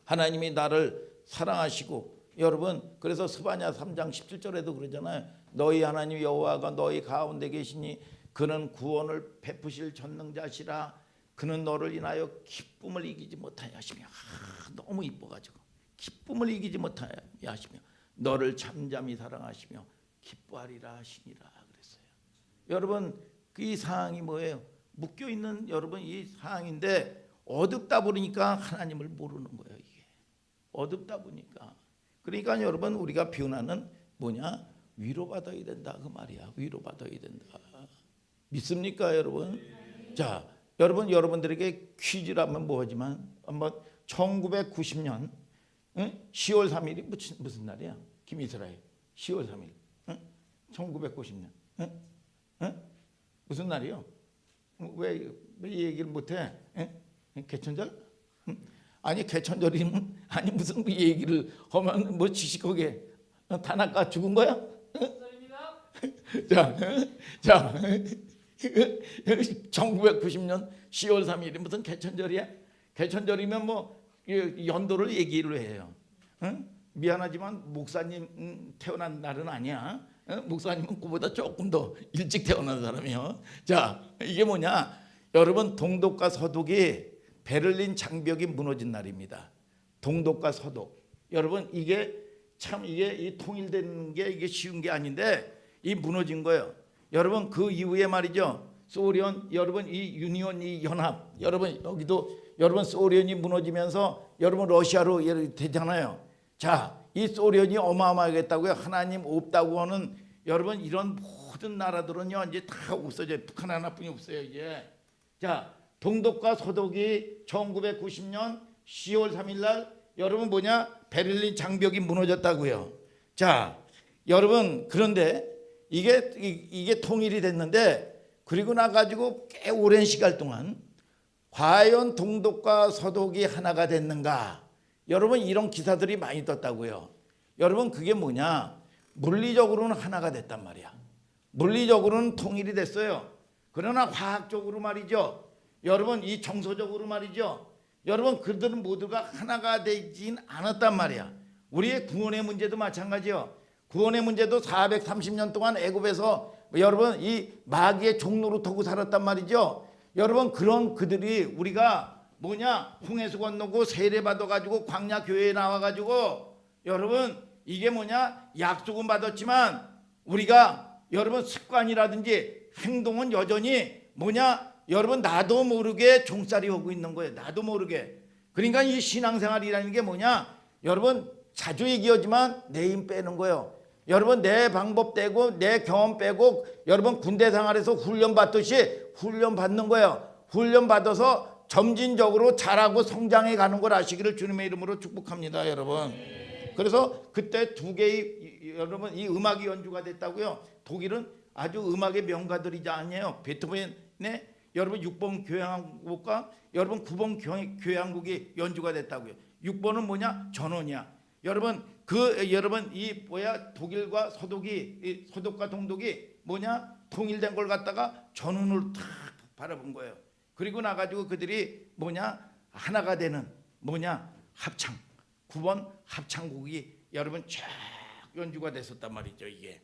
하나님이 나를 사랑하시고 여러분 그래서 스바냐 3장 17절에도 그러잖아요. 너희 하나님 여호와가 너희 가운데 계시니 그는 구원을 베푸실 전능자시라. 그는 너를 인하여 기쁨을 이기지 못하여 하시며 너무 이뻐가지고 기쁨을 이기지 못하여 하시며 너를 잠잠히 사랑하시며 기뻐하리라 하시니라 그랬어요. 여러분 이 상황이 뭐예요? 묶여있는 여러분 이 상황인데 어둡다 보니까 하나님을 모르는 거예요. 이게 어둡다 보니까. 그러니까 여러분 우리가 변화는 뭐냐? 위로받아야 된다 그 말이야. 위로받아야 된다. 믿습니까 여러분? 자 여러분들에게 퀴즈라면 뭐하지만 한번 1990년 10월 3일이 무슨 날이야? 김이스라엘 10월 3일 1990년 무슨 날이요? 왜 얘기를 못해? 개천절? 아니 개천절이면 아니 무슨 그 얘기를 하면 뭐 지식하게 다나카 죽은 거야? 자 1990년 10월 3일이 무슨 개천절이야? 개천절이면 뭐 연도를 얘기를 해요. 응? 미안하지만 목사님 태어난 날은 아니야. 목사님은 그보다 조금 더 일찍 태어난 사람이요. 자, 이게 뭐냐? 여러분 동독과 서독이 베를린 장벽이 무너진 날입니다. 동독과 서독. 여러분 이게 참 이게 이 통일되는 게 이게 쉬운 게 아닌데 이 무너진 거예요. 여러분 그 이후에 말이죠. 소련 여러분 이 유니온 이 연합 여러분 여기도 여러분 소련이 무너지면서 여러분 러시아로 되잖아요. 자, 이 소련이 어마어마하겠다고요. 하나님 없다고 하는 여러분 이런 모든 나라들은요 이제 다 없어져요. 북한 하나뿐이 없어요 이제. 자, 동독과 서독이 1990년 10월 3일 날 여러분 뭐냐? 베를린 장벽이 무너졌다고요. 자, 여러분 그런데 이게 통일이 됐는데 그리고 나 가지고 꽤 오랜 시간 동안 과연 동독과 서독이 하나가 됐는가? 여러분 이런 기사들이 많이 떴다고요. 여러분 그게 뭐냐? 물리적으로는 하나가 됐단 말이야. 물리적으로는 통일이 됐어요. 그러나 과학적으로 말이죠. 여러분 이 정서적으로 말이죠. 여러분 그들은 모두가 하나가 되진 않았단 말이야. 우리의 구원의 문제도 마찬가지요. 구원의 문제도 430년 동안 애굽에서 여러분 이 마귀의 종로로 타고 살았단 말이죠. 여러분 그런 그들이 우리가 뭐냐 홍해수 건너고 세례 받아가지고 광야 교회에 나와가지고 여러분 이게 뭐냐 약속은 받았지만 우리가 여러분 습관이라든지 행동은 여전히 뭐냐 여러분 나도 모르게 종살이 오고 있는 거예요. 나도 모르게. 그러니까 이 신앙생활이라는 게 뭐냐 여러분 자주 얘기하지만 내 힘 빼는 거예요. 여러분 내 방법 빼고 내 경험 빼고 여러분 군대 생활에서 훈련 받듯이 훈련 받는 거예요. 훈련 받아서 점진적으로 자라고 성장해 가는 걸 아시기를 주님의 이름으로 축복합니다, 여러분. 그래서 그때 두 개의 여러분 이 음악이 연주가 됐다고요. 독일은 아주 음악의 명가들이지 아니에요. 베토벤의 여러분 6번 교향곡과 여러분 9번 교향곡이 연주가 됐다고요. 6번은 뭐냐? 전원이야. 여러분 여러분 이 뭐야 독일과 서독이 이 서독과 동독이 뭐냐 통일된 걸 갖다가 전원을 탁 바라본 거예요. 그리고 나가지고 그들이 뭐냐 하나가 되는 뭐냐 합창 9번 합창곡이 여러분 쫙 연주가 됐었단 말이죠. 이게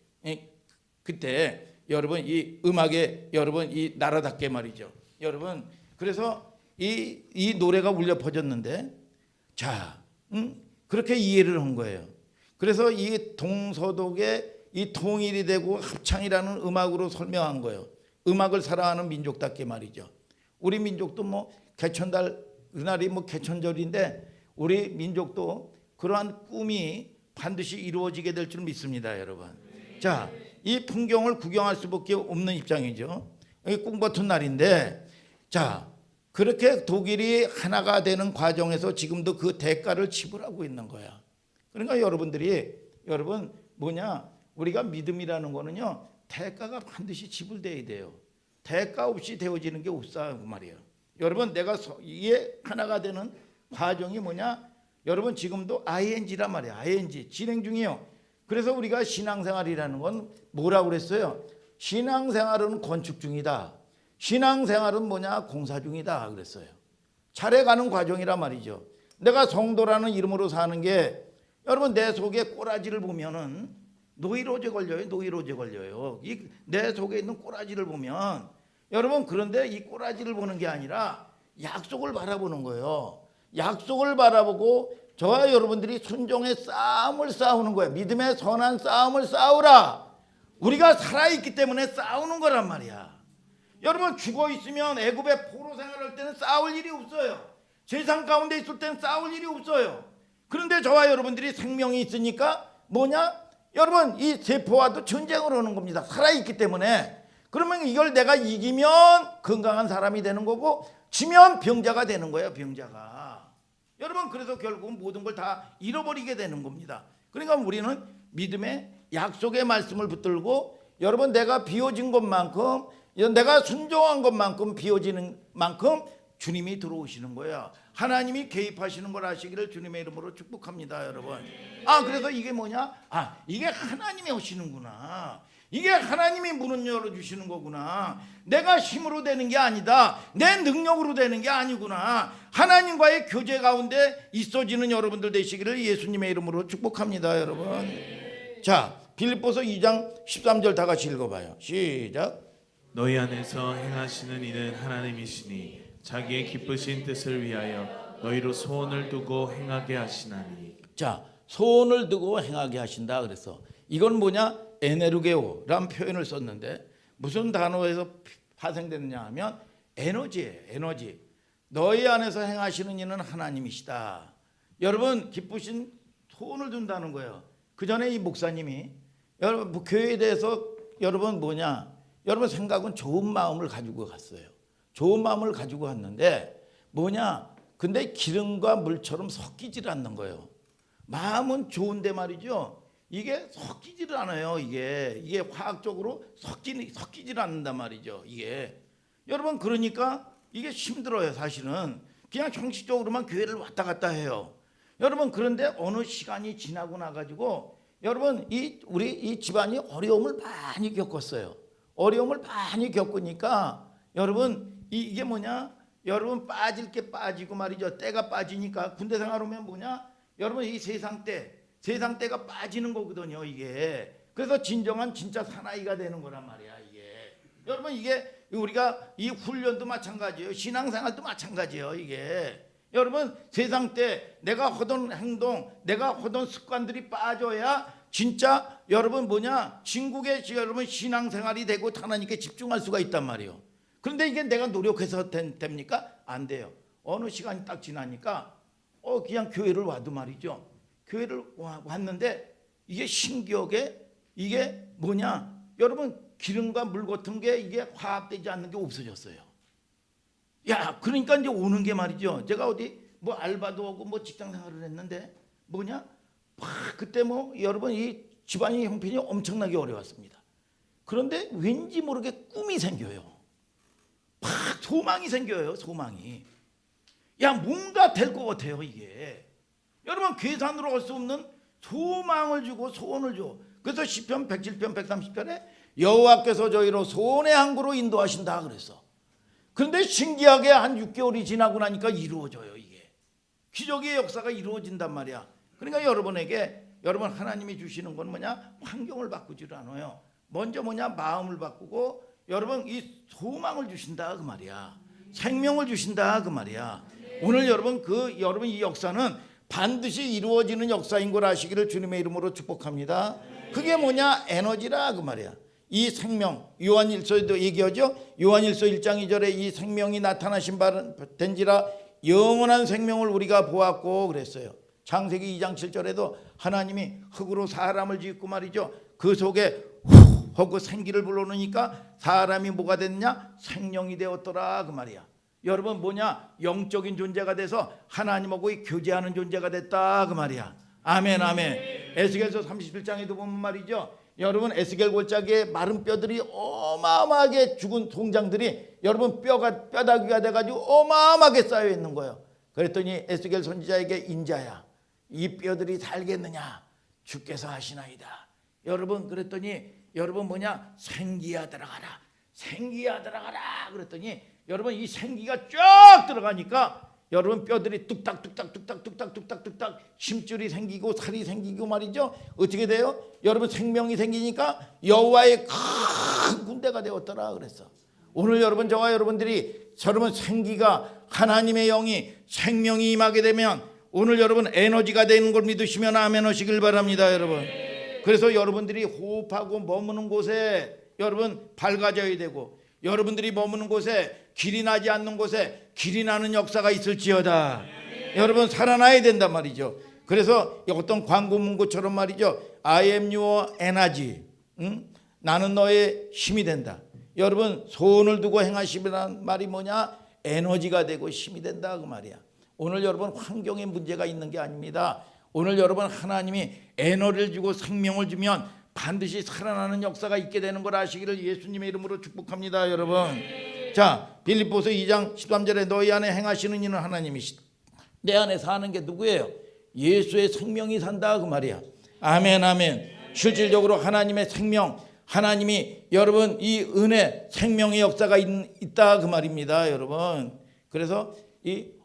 그때 여러분 이 음악의 여러분 이 나라답게 말이죠. 여러분 그래서 이 노래가 울려 퍼졌는데 자 그렇게 이해를 한 거예요. 그래서 이 동서독의 이 통일이 되고 합창이라는 음악으로 설명한 거예요. 음악을 사랑하는 민족답게 말이죠. 우리 민족도 뭐 개천달 그날이 뭐 개천절인데 우리 민족도 그러한 꿈이 반드시 이루어지게 될 줄 믿습니다, 여러분. 자, 이 풍경을 구경할 수밖에 없는 입장이죠. 꿈 같은 날인데 자 그렇게 독일이 하나가 되는 과정에서 지금도 그 대가를 지불하고 있는 거야. 그러니까 여러분들이 여러분 뭐냐 우리가 믿음이라는 거는요 대가가 반드시 지불돼야 돼요. 대가 없이 되어지는 게 없어 그 말이에요. 여러분 내가 이게 하나가 되는 과정이 뭐냐 여러분 지금도 ing란 말이에요. ing 진행 중이에요. 그래서 우리가 신앙생활이라는 건 뭐라고 그랬어요? 신앙생활은 건축 중이다. 신앙생활은 뭐냐 공사 중이다 그랬어요. 잘해가는 과정이란 말이죠. 내가 성도라는 이름으로 사는 게 여러분 내 속에 꼬라지를 보면은 노이로제 걸려요. 노이로제 걸려요. 내 속에 있는 꼬라지를 보면 여러분 그런데 이 꼬라지를 보는 게 아니라 약속을 바라보는 거예요. 약속을 바라보고 저와 여러분들이 순종의 싸움을 싸우는 거예요. 믿음의 선한 싸움을 싸우라. 우리가 살아있기 때문에 싸우는 거란 말이야. 여러분 죽어 있으면 애굽의 포로 생활할 때는 싸울 일이 없어요. 세상 가운데 있을 때는 싸울 일이 없어요. 그런데 저와 여러분들이 생명이 있으니까 뭐냐? 여러분 이 세포와도 전쟁을 하는 겁니다. 살아있기 때문에. 그러면 이걸 내가 이기면 건강한 사람이 되는 거고 지면 병자가 되는 거예요. 병자가. 여러분 그래서 결국은 모든 걸 다 잃어버리게 되는 겁니다. 그러니까 우리는 믿음의 약속의 말씀을 붙들고 여러분 내가 비워진 것만큼 내가 순종한 것만큼 비워지는 만큼 주님이 들어오시는 거예요. 하나님이 개입하시는 걸 아시기를 주님의 이름으로 축복합니다, 여러분. 그래서 이게 뭐냐? 이게 하나님이 하시는구나. 이게 하나님이 문을 열어주시는 거구나. 내가 힘으로 되는 게 아니다. 내 능력으로 되는 게 아니구나. 하나님과의 교제 가운데 있어지는 여러분들 되시기를 예수님의 이름으로 축복합니다, 여러분. 자, 빌립보서 2장 13절 다 같이 읽어봐요. 시작. 너희 안에서 행하시는 이는 하나님이시니 자기의 기쁘신 뜻을 위하여 너희로 소원을 두고 행하게 하시나니. 자, 소원을 두고 행하게 하신다. 그래서 이건 뭐냐? 에네르게오라는 표현을 썼는데 무슨 단어에서 파생되느냐 하면 에너지예요. 에너지. 너희 안에서 행하시는 이는 하나님이시다. 여러분, 기쁘신 소원을 둔다는 거예요. 그 전에 이 목사님이 여러분 교회에 대해서 여러분 뭐냐? 여러분 생각은 좋은 마음을 가지고 갔어요. 좋은 마음을 가지고 갔는데 뭐냐? 근데 기름과 물처럼 섞이질 않는 거예요. 마음은 좋은데 말이죠. 이게 섞이질 않아요. 이게 화학적으로 섞이질 않는단 말이죠. 이게 여러분 그러니까 이게 힘들어요. 사실은 그냥 형식적으로만 교회를 왔다 갔다 해요. 여러분 그런데 어느 시간이 지나고 나가지고 여러분 우리 이 집안이 어려움을 많이 겪었어요. 어려움을 많이 겪으니까 여러분 이게 뭐냐? 여러분 빠질 게 빠지고 말이죠. 때가 빠지니까 군대 생활 오면 뭐냐? 여러분 이 세상 때가 빠지는 거거든요. 이게 그래서 진정한 진짜 사나이가 되는 거란 말이야. 이게 여러분 이게 우리가 이 훈련도 마찬가지예요. 신앙생활도 마찬가지예요. 이게 여러분 세상 때 내가 하던 행동, 내가 하던 습관들이 빠져야 진짜 여러분 뭐냐 진국의 여러분 신앙생활이 되고 하나님께 집중할 수가 있단 말이에요. 그런데 이게 내가 노력해서 됩니까? 안 돼요. 어느 시간이 딱 지나니까 그냥 교회를 와도 말이죠. 교회를 왔는데 이게 신기하게 이게 뭐냐 여러분 기름과 물 같은 게 이게 화합되지 않는 게 없어졌어요. 야 그러니까 이제 오는 게 말이죠. 제가 어디 뭐 알바도 하고 뭐 직장 생활을 했는데 뭐냐 그때 뭐 여러분 이 집안의 형편이 엄청나게 어려웠습니다. 그런데 왠지 모르게 꿈이 생겨요. 막 소망이 생겨요. 소망이. 야 뭔가 될 것 같아요. 이게 여러분 계산으로 할 수 없는 소망을 주고 소원을 줘. 그래서 시편 107편 130편에 여호와께서 저희로 소원의 항구로 인도하신다 그랬어. 그런데 신기하게 한 6개월이 지나고 나니까 이루어져요. 이게 기적의 역사가 이루어진단 말이야. 그러니까 여러분 하나님이 주시는 건 뭐냐? 환경을 바꾸질 않아요. 먼저 뭐냐? 마음을 바꾸고 여러분 이 소망을 주신다 그 말이야. 생명을 주신다 그 말이야. 오늘 여러분 이 역사는 반드시 이루어지는 역사인 걸 아시기를 주님의 이름으로 축복합니다. 그게 뭐냐? 에너지라 그 말이야. 이 생명 요한일서에도 얘기하죠. 요한일서 1장 2절에 이 생명이 나타나신 바 된지라 영원한 생명을 우리가 보았고 그랬어요. 창세기 2장 7절에도 하나님이 흙으로 사람을 짓고 말이죠. 그 속에 후 하고 생기를 불러놓으니까 사람이 뭐가 됐냐? 생명이 되었더라 그 말이야. 여러분 뭐냐? 영적인 존재가 돼서 하나님하고 교제하는 존재가 됐다 그 말이야. 아멘 아멘. 에스겔서 31장에도 보면 말이죠. 여러분 에스겔 골짜기에 마른 뼈들이 어마어마하게 죽은 송장들이 여러분 뼈다귀가 돼가지고 어마어마하게 쌓여 있는 거예요. 그랬더니 에스겔 선지자에게 인자야 이 뼈들이 살겠느냐? 주께서 하시나이다. 여러분 그랬더니 여러분 뭐냐? 생기야 들어가라. 생기야 들어가라. 그랬더니 여러분 이 생기가 쫙 들어가니까 여러분 뼈들이 뚝딱뚝딱 심줄이 생기고 살이 생기고 말이죠. 어떻게 돼요? 여러분 생명이 생기니까 여호와의 큰 군대가 되었더라 그랬어. 오늘 여러분 저와 여러분들이 여러분 생기가 하나님의 영이 생명이 임하게 되면 오늘 여러분 에너지가 되는 걸 믿으시면 아멘 하시길 바랍니다 여러분. 그래서 여러분들이 호흡하고 머무는 곳에 여러분 밝아져야 되고 여러분들이 머무는 곳에 길이 나지 않는 곳에 길이 나는 역사가 있을지어다. 여러분 살아나야 된단 말이죠. 그래서 어떤 광고 문구처럼 말이죠. I am your energy. 나는 너의 힘이 된다. 여러분 소원을 두고 행하시라는 말이 뭐냐? 에너지가 되고 힘이 된다 그 말이야. 오늘 여러분 환경에 문제가 있는 게 아닙니다. 오늘 여러분 하나님이 에너지를 주고 생명을 주면 반드시 살아나는 역사가 있게 되는 걸 아시기를 예수님의 이름으로 축복합니다 여러분. 자 빌립보서 2장 13절에 너희 안에 행하시는 이는 하나님이시다. 내 안에 사는 게 누구예요? 예수의 생명이 산다 그 말이야. 아멘 아멘. 실질적으로 하나님의 생명, 하나님이 여러분 이 은혜 생명의 역사가 있다 그 말입니다 여러분. 그래서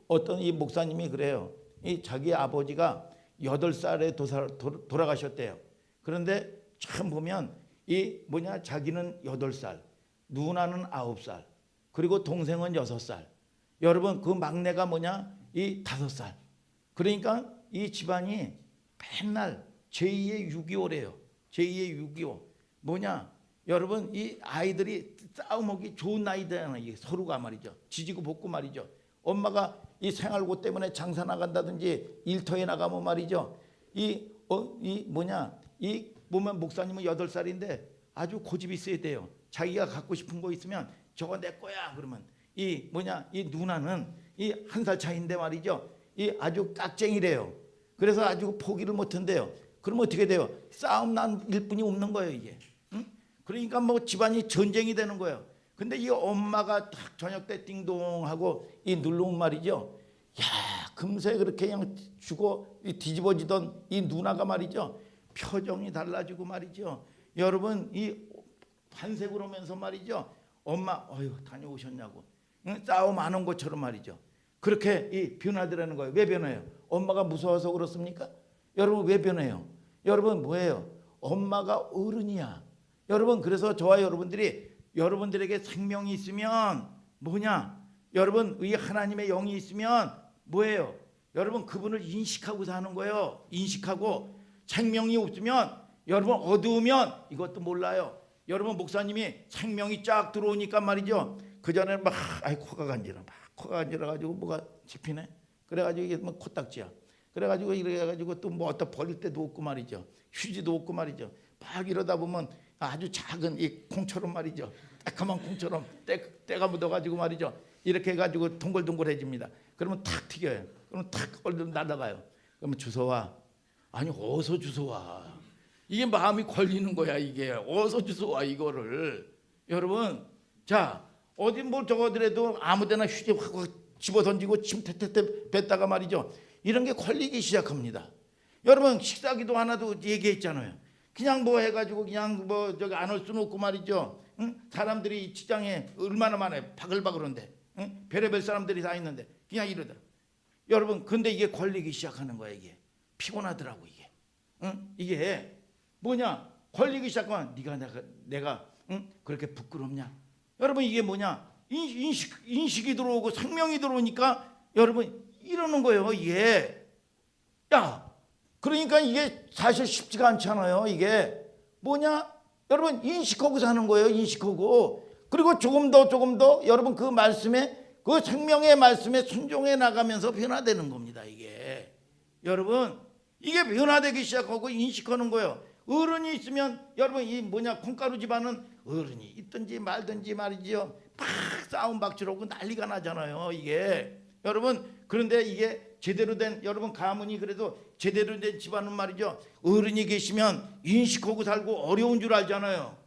어떤 이 목사님이 그래요. 이 자기 아버지가 8살에 돌아가셨대요. 그런데 참 보면 자기는 8살, 누나는 9살, 그리고 동생은 6살. 여러분 그 막내가 이 5살. 그러니까 이 집안이 맨날 제2의 6.25래요. 제2의 6.25. 여러분 이 아이들이 싸움하기 좋은 나이잖아요. 이게 서로가 말이죠. 지지고 볶고 말이죠. 엄마가 이 생활고 때문에 장사 나간다든지 일터에 나가면 말이죠. 보면 목사님은 8살인데 아주 고집이 있어야 돼요. 자기가 갖고 싶은 거 있으면 저거 내 거야 그러면 이 누나는 이 1살 차이인데 말이죠. 이 아주 깍쟁이래요. 그래서 아주 포기를 못 한대요. 그러면 어떻게 돼요? 싸움 난 일뿐이 없는 거예요 이게. 응? 그러니까 집안이 전쟁이 되는 거예요. 근데 이 엄마가 딱 저녁 때 띵동하고 이 누르면 말이죠. 야 금세 그렇게 그냥 죽어 뒤집어지던 이 누나가 말이죠. 표정이 달라지고 말이죠. 여러분 이 반색을 하면서 말이죠. 엄마 어휴 다녀오셨냐고. 응? 싸움 안 한 것처럼 말이죠. 그렇게 변화되라는 거예요. 왜 변해요? 엄마가 무서워서 그렇습니까? 여러분 왜 변해요? 여러분 뭐예요? 엄마가 어른이야. 여러분 그래서 저와 여러분들에게 생명이 있으면 여러분 이 하나님의 영이 있으면 뭐예요? 여러분 그분을 인식하고 사는 거예요. 인식하고 생명이 없으면 여러분 어두우면 이것도 몰라요. 여러분 목사님이 생명이 쫙 들어오니까 말이죠. 그전에는 코가 간지러 가지고 뭐가 짚히네. 그래가지고 이게 코딱지야. 그래가지고 이래가지고 또 어디다 버릴 때도 없고 말이죠. 휴지도 없고 말이죠. 막 이러다 보면 아주 작은 이 콩처럼 말이죠. 새까만 콩처럼 때가 묻어가지고 말이죠. 이렇게 해가지고 동글동글해집니다. 그러면 탁 튀겨요. 그러면 탁 얼른 날아가요. 그러면 주워와. 아니 어디서 주워와. 이게 마음이 걸리는 거야 이게. 어디서 주워와 이거를. 여러분 자 어디 저거더라도 아무데나 휴지 확 집어던지고 침 태태태 뱉다가 말이죠. 이런 게 걸리기 시작합니다. 여러분 식사기도 하나도 얘기했잖아요. 그냥 해가지고 그냥 저기 안 올 수는 없고 말이죠. 응? 사람들이 직장에 얼마나 많아요. 바글바글한데. 응? 별의별 사람들이 다 있는데 그냥 이러다. 여러분 근데 이게 걸리기 시작하는 거야 이게. 피곤하더라고 이게. 응? 이게 걸리기 시작하면 내가 응? 그렇게 부끄럽냐. 여러분 이게 인식이 들어오고 생명이 들어오니까 여러분 이러는 거예요 이게. 그러니까 이게 사실 쉽지가 않잖아요. 이게 여러분 인식하고 사는 거예요. 인식하고. 그리고 조금 더 여러분 그 말씀에 그 생명의 말씀에 순종해 나가면서 변화되는 겁니다. 이게 여러분 이게 변화되기 시작하고 인식하는 거예요. 어른이 있으면 여러분 콩가루 집안은 어른이 있든지 말든지 말이죠. 막 싸움 박질하고 난리가 나잖아요. 이게 여러분 그런데 이게 제대로 된 여러분 가문이 그래도 제대로 된 집안은 말이죠. 어른이 계시면 인식하고 살고 어려운 줄 알잖아요.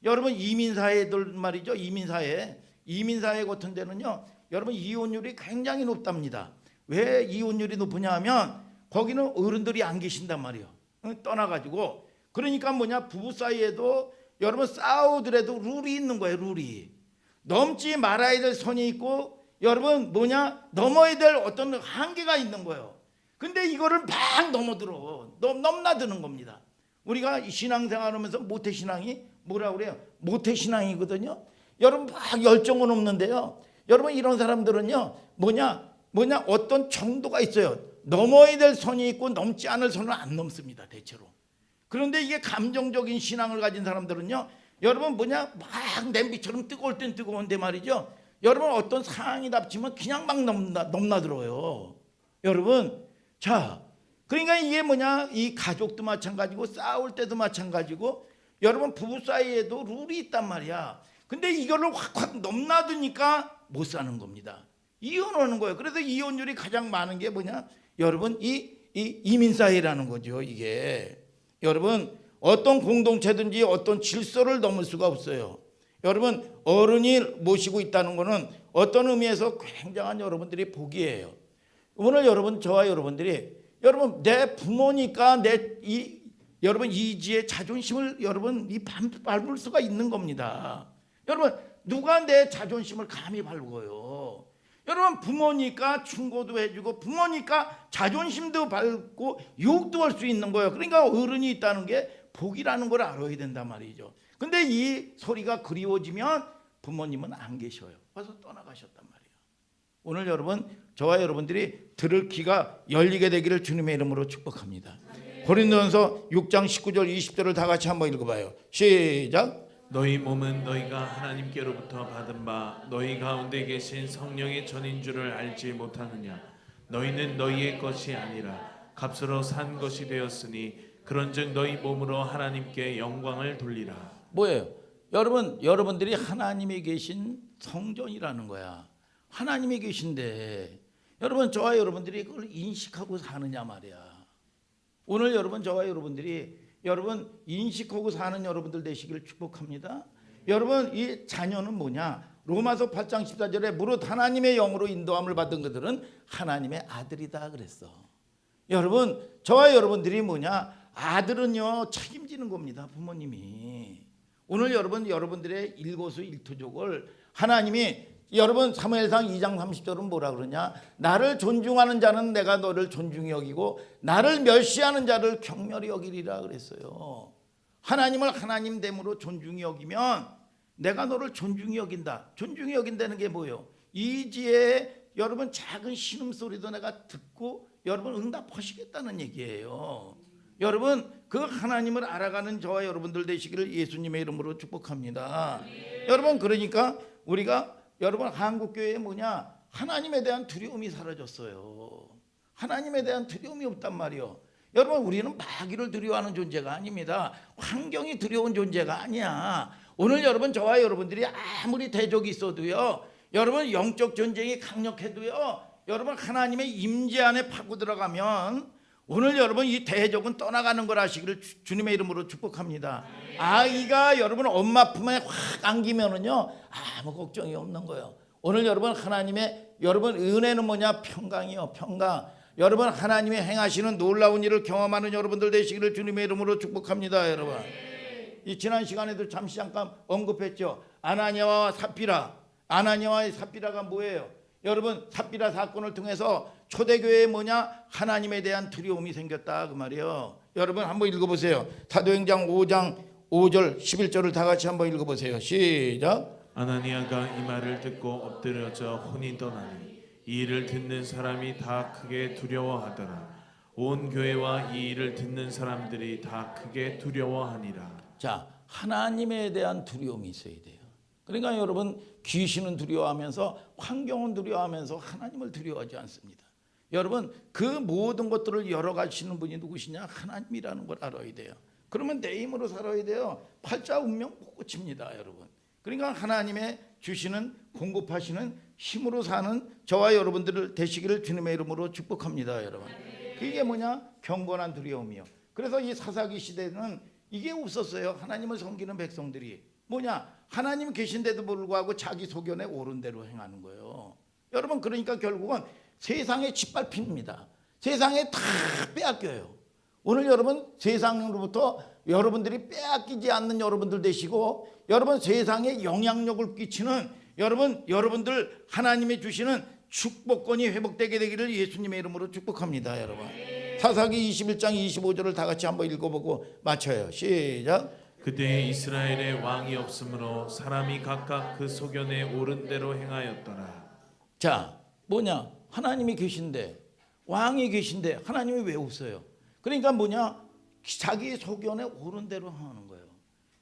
여러분 이민사회들 말이죠. 이민사회 같은 데는요. 여러분 이혼율이 굉장히 높답니다. 왜 이혼율이 높으냐 하면 거기는 어른들이 안 계신단 말이에요. 떠나가지고. 그러니까 부부 사이에도 여러분 싸우더라도 룰이 있는 거예요. 룰이. 넘지 말아야 될 선이 있고 여러분 넘어야 될 어떤 한계가 있는 거예요. 근데 이거를 막 넘나드는 겁니다. 우리가 신앙생활 하면서 모태신앙이 뭐라고 그래요? 모태신앙이거든요. 여러분 막 열정은 없는데요. 여러분 이런 사람들은요. 어떤 정도가 있어요. 넘어야 될 선이 있고 넘지 않을 선을 안 넘습니다. 대체로. 그런데 이게 감정적인 신앙을 가진 사람들은요. 여러분 막 냄비처럼 뜨거울 땐 뜨거운데 말이죠. 여러분 어떤 상황이 닥치면 그냥 막 넘나들어요. 여러분 자 그러니까 이게 이 가족도 마찬가지고 싸울 때도 마찬가지고 여러분 부부 사이에도 룰이 있단 말이야. 근데 이거를 확 넘나드니까 못 사는 겁니다. 이혼하는 거예요. 그래서 이혼율이 가장 많은 게 여러분 이 이민사회라는 거죠. 이게 여러분 어떤 공동체든지 어떤 질서를 넘을 수가 없어요. 여러분 어른이 모시고 있다는 것은 어떤 의미에서 굉장한 여러분들이 복이에요. 오늘 여러분 저와 여러분들이 여러분 내 부모니까 여러분 이지의 자존심을 여러분 밟을 수가 있는 겁니다. 여러분 누가 내 자존심을 감히 밟고요? 여러분 부모니까 충고도 해주고 부모니까 자존심도 밟고 욕도 할 수 있는 거예요. 그러니까 어른이 있다는 게 복이라는 걸 알아야 된단 말이죠. 근데 이 소리가 그리워지면 부모님은 안 계셔요. 와서 떠나가셨단 말이에요. 오늘 여러분 저와 여러분들이 들을 귀가 열리게 되기를 주님의 이름으로 축복합니다. 고린도전서 6장 19절 20절을 다 같이 한번 읽어봐요. 시작. 너희 몸은 너희가 하나님께로부터 받은 바 너희 가운데 계신 성령의 전인 줄을 알지 못하느냐. 너희는 너희의 것이 아니라 값으로 산 것이 되었으니 그런즉 너희 몸으로 하나님께 영광을 돌리라. 뭐예요? 여러분들이 하나님이 계신 성전이라는 거야. 하나님이 계신데 여러분 저와 여러분들이 그걸 인식하고 사느냐 말이야. 오늘 여러분 저와 여러분들이 여러분 인식하고 사는 여러분들 되시기를 축복합니다. 여러분 이 자녀는 뭐냐? 로마서 8장 14절에 무릇 하나님의 영으로 인도함을 받은 그들은 하나님의 아들이다 그랬어. 여러분 저와 여러분들이 뭐냐? 아들은요 책임지는 겁니다. 부모님이. 오늘 여러분들의 일거수일투족을 하나님이 여러분 사무엘상 2장 30절은 뭐라 그러냐? 나를 존중하는 자는 내가 너를 존중히 여기고 나를 멸시하는 자를 경멸히 여기리라 그랬어요. 하나님을 하나님됨으로 존중히 여기면 내가 너를 존중히 여긴다. 존중히 여긴다는 게 뭐예요? 이지에 여러분 작은 신음소리도 내가 듣고 여러분 응답하시겠다는 얘기예요. 여러분 그 하나님을 알아가는 저와 여러분들 되시기를 예수님의 이름으로 축복합니다. 여러분 그러니까 우리가 여러분 한국교회에 뭐냐? 하나님에 대한 두려움이 사라졌어요. 하나님에 대한 두려움이 없단 말이요. 여러분 우리는 마귀를 두려워하는 존재가 아닙니다. 환경이 두려운 존재가 아니야. 오늘 여러분 저와 여러분들이 아무리 대적이 있어도요. 여러분 영적 전쟁이 강력해도요. 여러분 하나님의 임재 안에 파고 들어가면 오늘 여러분 이 대적은 떠나가는 걸 아시기를 주님의 이름으로 축복합니다. 아이가 여러분 엄마 품에 확 안기면은요 아무 걱정이 없는 거예요. 오늘 여러분 하나님의 여러분 은혜는 뭐냐? 평강이요, 평강. 여러분 하나님이 행하시는 놀라운 일을 경험하는 여러분들 되시기를 주님의 이름으로 축복합니다. 여러분 이 지난 시간에도 잠시 잠깐 언급했죠. 아나니아와 삽비라. 아나니아와 삽비라가 뭐예요? 여러분 삽비라 사건을 통해서 초대교회에 뭐냐? 하나님에 대한 두려움이 생겼다 그 말이에요. 여러분 한번 읽어보세요. 사도행전 5장 5절 11절을 다 같이 한번 읽어보세요. 시작. 아나니아가 이 말을 듣고 엎드려져 혼이 떠나니 이 일을 듣는 사람이 다 크게 두려워하더라. 온 교회와 이 일을 듣는 사람들이 다 크게 두려워하니라. 자, 하나님에 대한 두려움이 있어야 돼요. 그러니까 여러분 귀신은 두려워하면서 환경은 두려워하면서 하나님을 두려워하지 않습니다. 여러분 그 모든 것들을 열어가시는 분이 누구시냐? 하나님이라는 걸 알아야 돼요. 그러면 내 힘으로 살아야 돼요. 팔자 운명 못 고칩니다. 여러분 그러니까 하나님의 주시는 공급하시는 힘으로 사는 저와 여러분들 되시기를 주님의 이름으로 축복합니다. 여러분 그게 뭐냐? 경건한 두려움이요. 그래서 이 사사기 시대는 이게 없었어요. 하나님을 섬기는 백성들이 뭐냐? 하나님 계신데도 불구하고 자기 소견에 옳은 대로 행하는 거예요. 여러분 그러니까 결국은 세상에 짓밟힙니다. 세상에 다 빼앗겨요. 오늘 여러분 세상으로부터 여러분들이 빼앗기지 않는 여러분들 되시고 여러분 세상에 영향력을 끼치는 여러분들 하나님이 주시는 축복권이 회복되게 되기를 예수님의 이름으로 축복합니다. 여러분 사사기 21장 25절을 다 같이 한번 읽어보고 마쳐요. 시작. 그때 이스라엘에 왕이 없으므로 사람이 각각 그 소견에 옳은 대로 행하였더라. 자 뭐냐? 하나님이 계신데 왕이 계신데 하나님이 왜 없어요? 그러니까 뭐냐? 자기 소견에 옳은 대로 하는 거예요.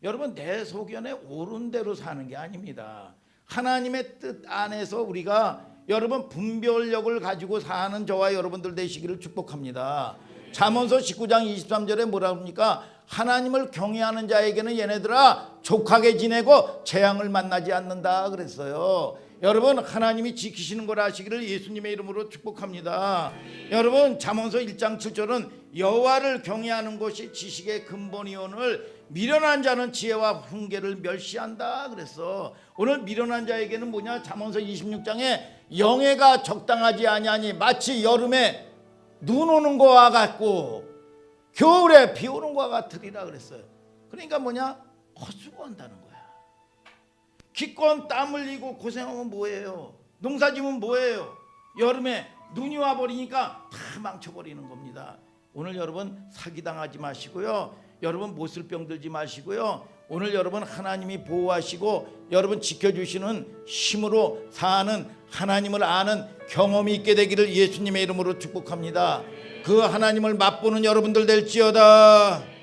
여러분 내 소견에 옳은 대로 사는 게 아닙니다. 하나님의 뜻 안에서 우리가 여러분 분별력을 가지고 사는 저와 여러분들 되시기를 축복합니다. 잠언서 19장 23절에 뭐라 합니까? 하나님을 경외하는 자에게는 얘네들아 족하게 지내고 재앙을 만나지 않는다 그랬어요. 여러분 하나님이 지키시는 걸 아시기를 예수님의 이름으로 축복합니다. 여러분 잠언서 1장 7절은 여호와를 경외하는 것이 지식의 근본이오늘 미련한 자는 지혜와 훈계를 멸시한다 그랬어. 오늘 미련한 자에게는 뭐냐? 잠언서 26장에 영예가 적당하지 아니하니 마치 여름에 눈 오는 거와 같고 겨울에 비 오는 거와 같으리라 그랬어요. 그러니까 뭐냐? 헛수고한다는 거야. 기껏 땀 흘리고 고생하면 뭐예요? 농사지면 뭐예요? 여름에 눈이 와버리니까 다 망쳐버리는 겁니다. 오늘 여러분 사기당하지 마시고요. 여러분 못쓸병 들지 마시고요. 오늘 여러분 하나님이 보호하시고 여러분 지켜주시는 힘으로 사는 하나님을 아는 경험이 있게 되기를 예수님의 이름으로 축복합니다. 그 하나님을 맛보는 여러분들 될지어다.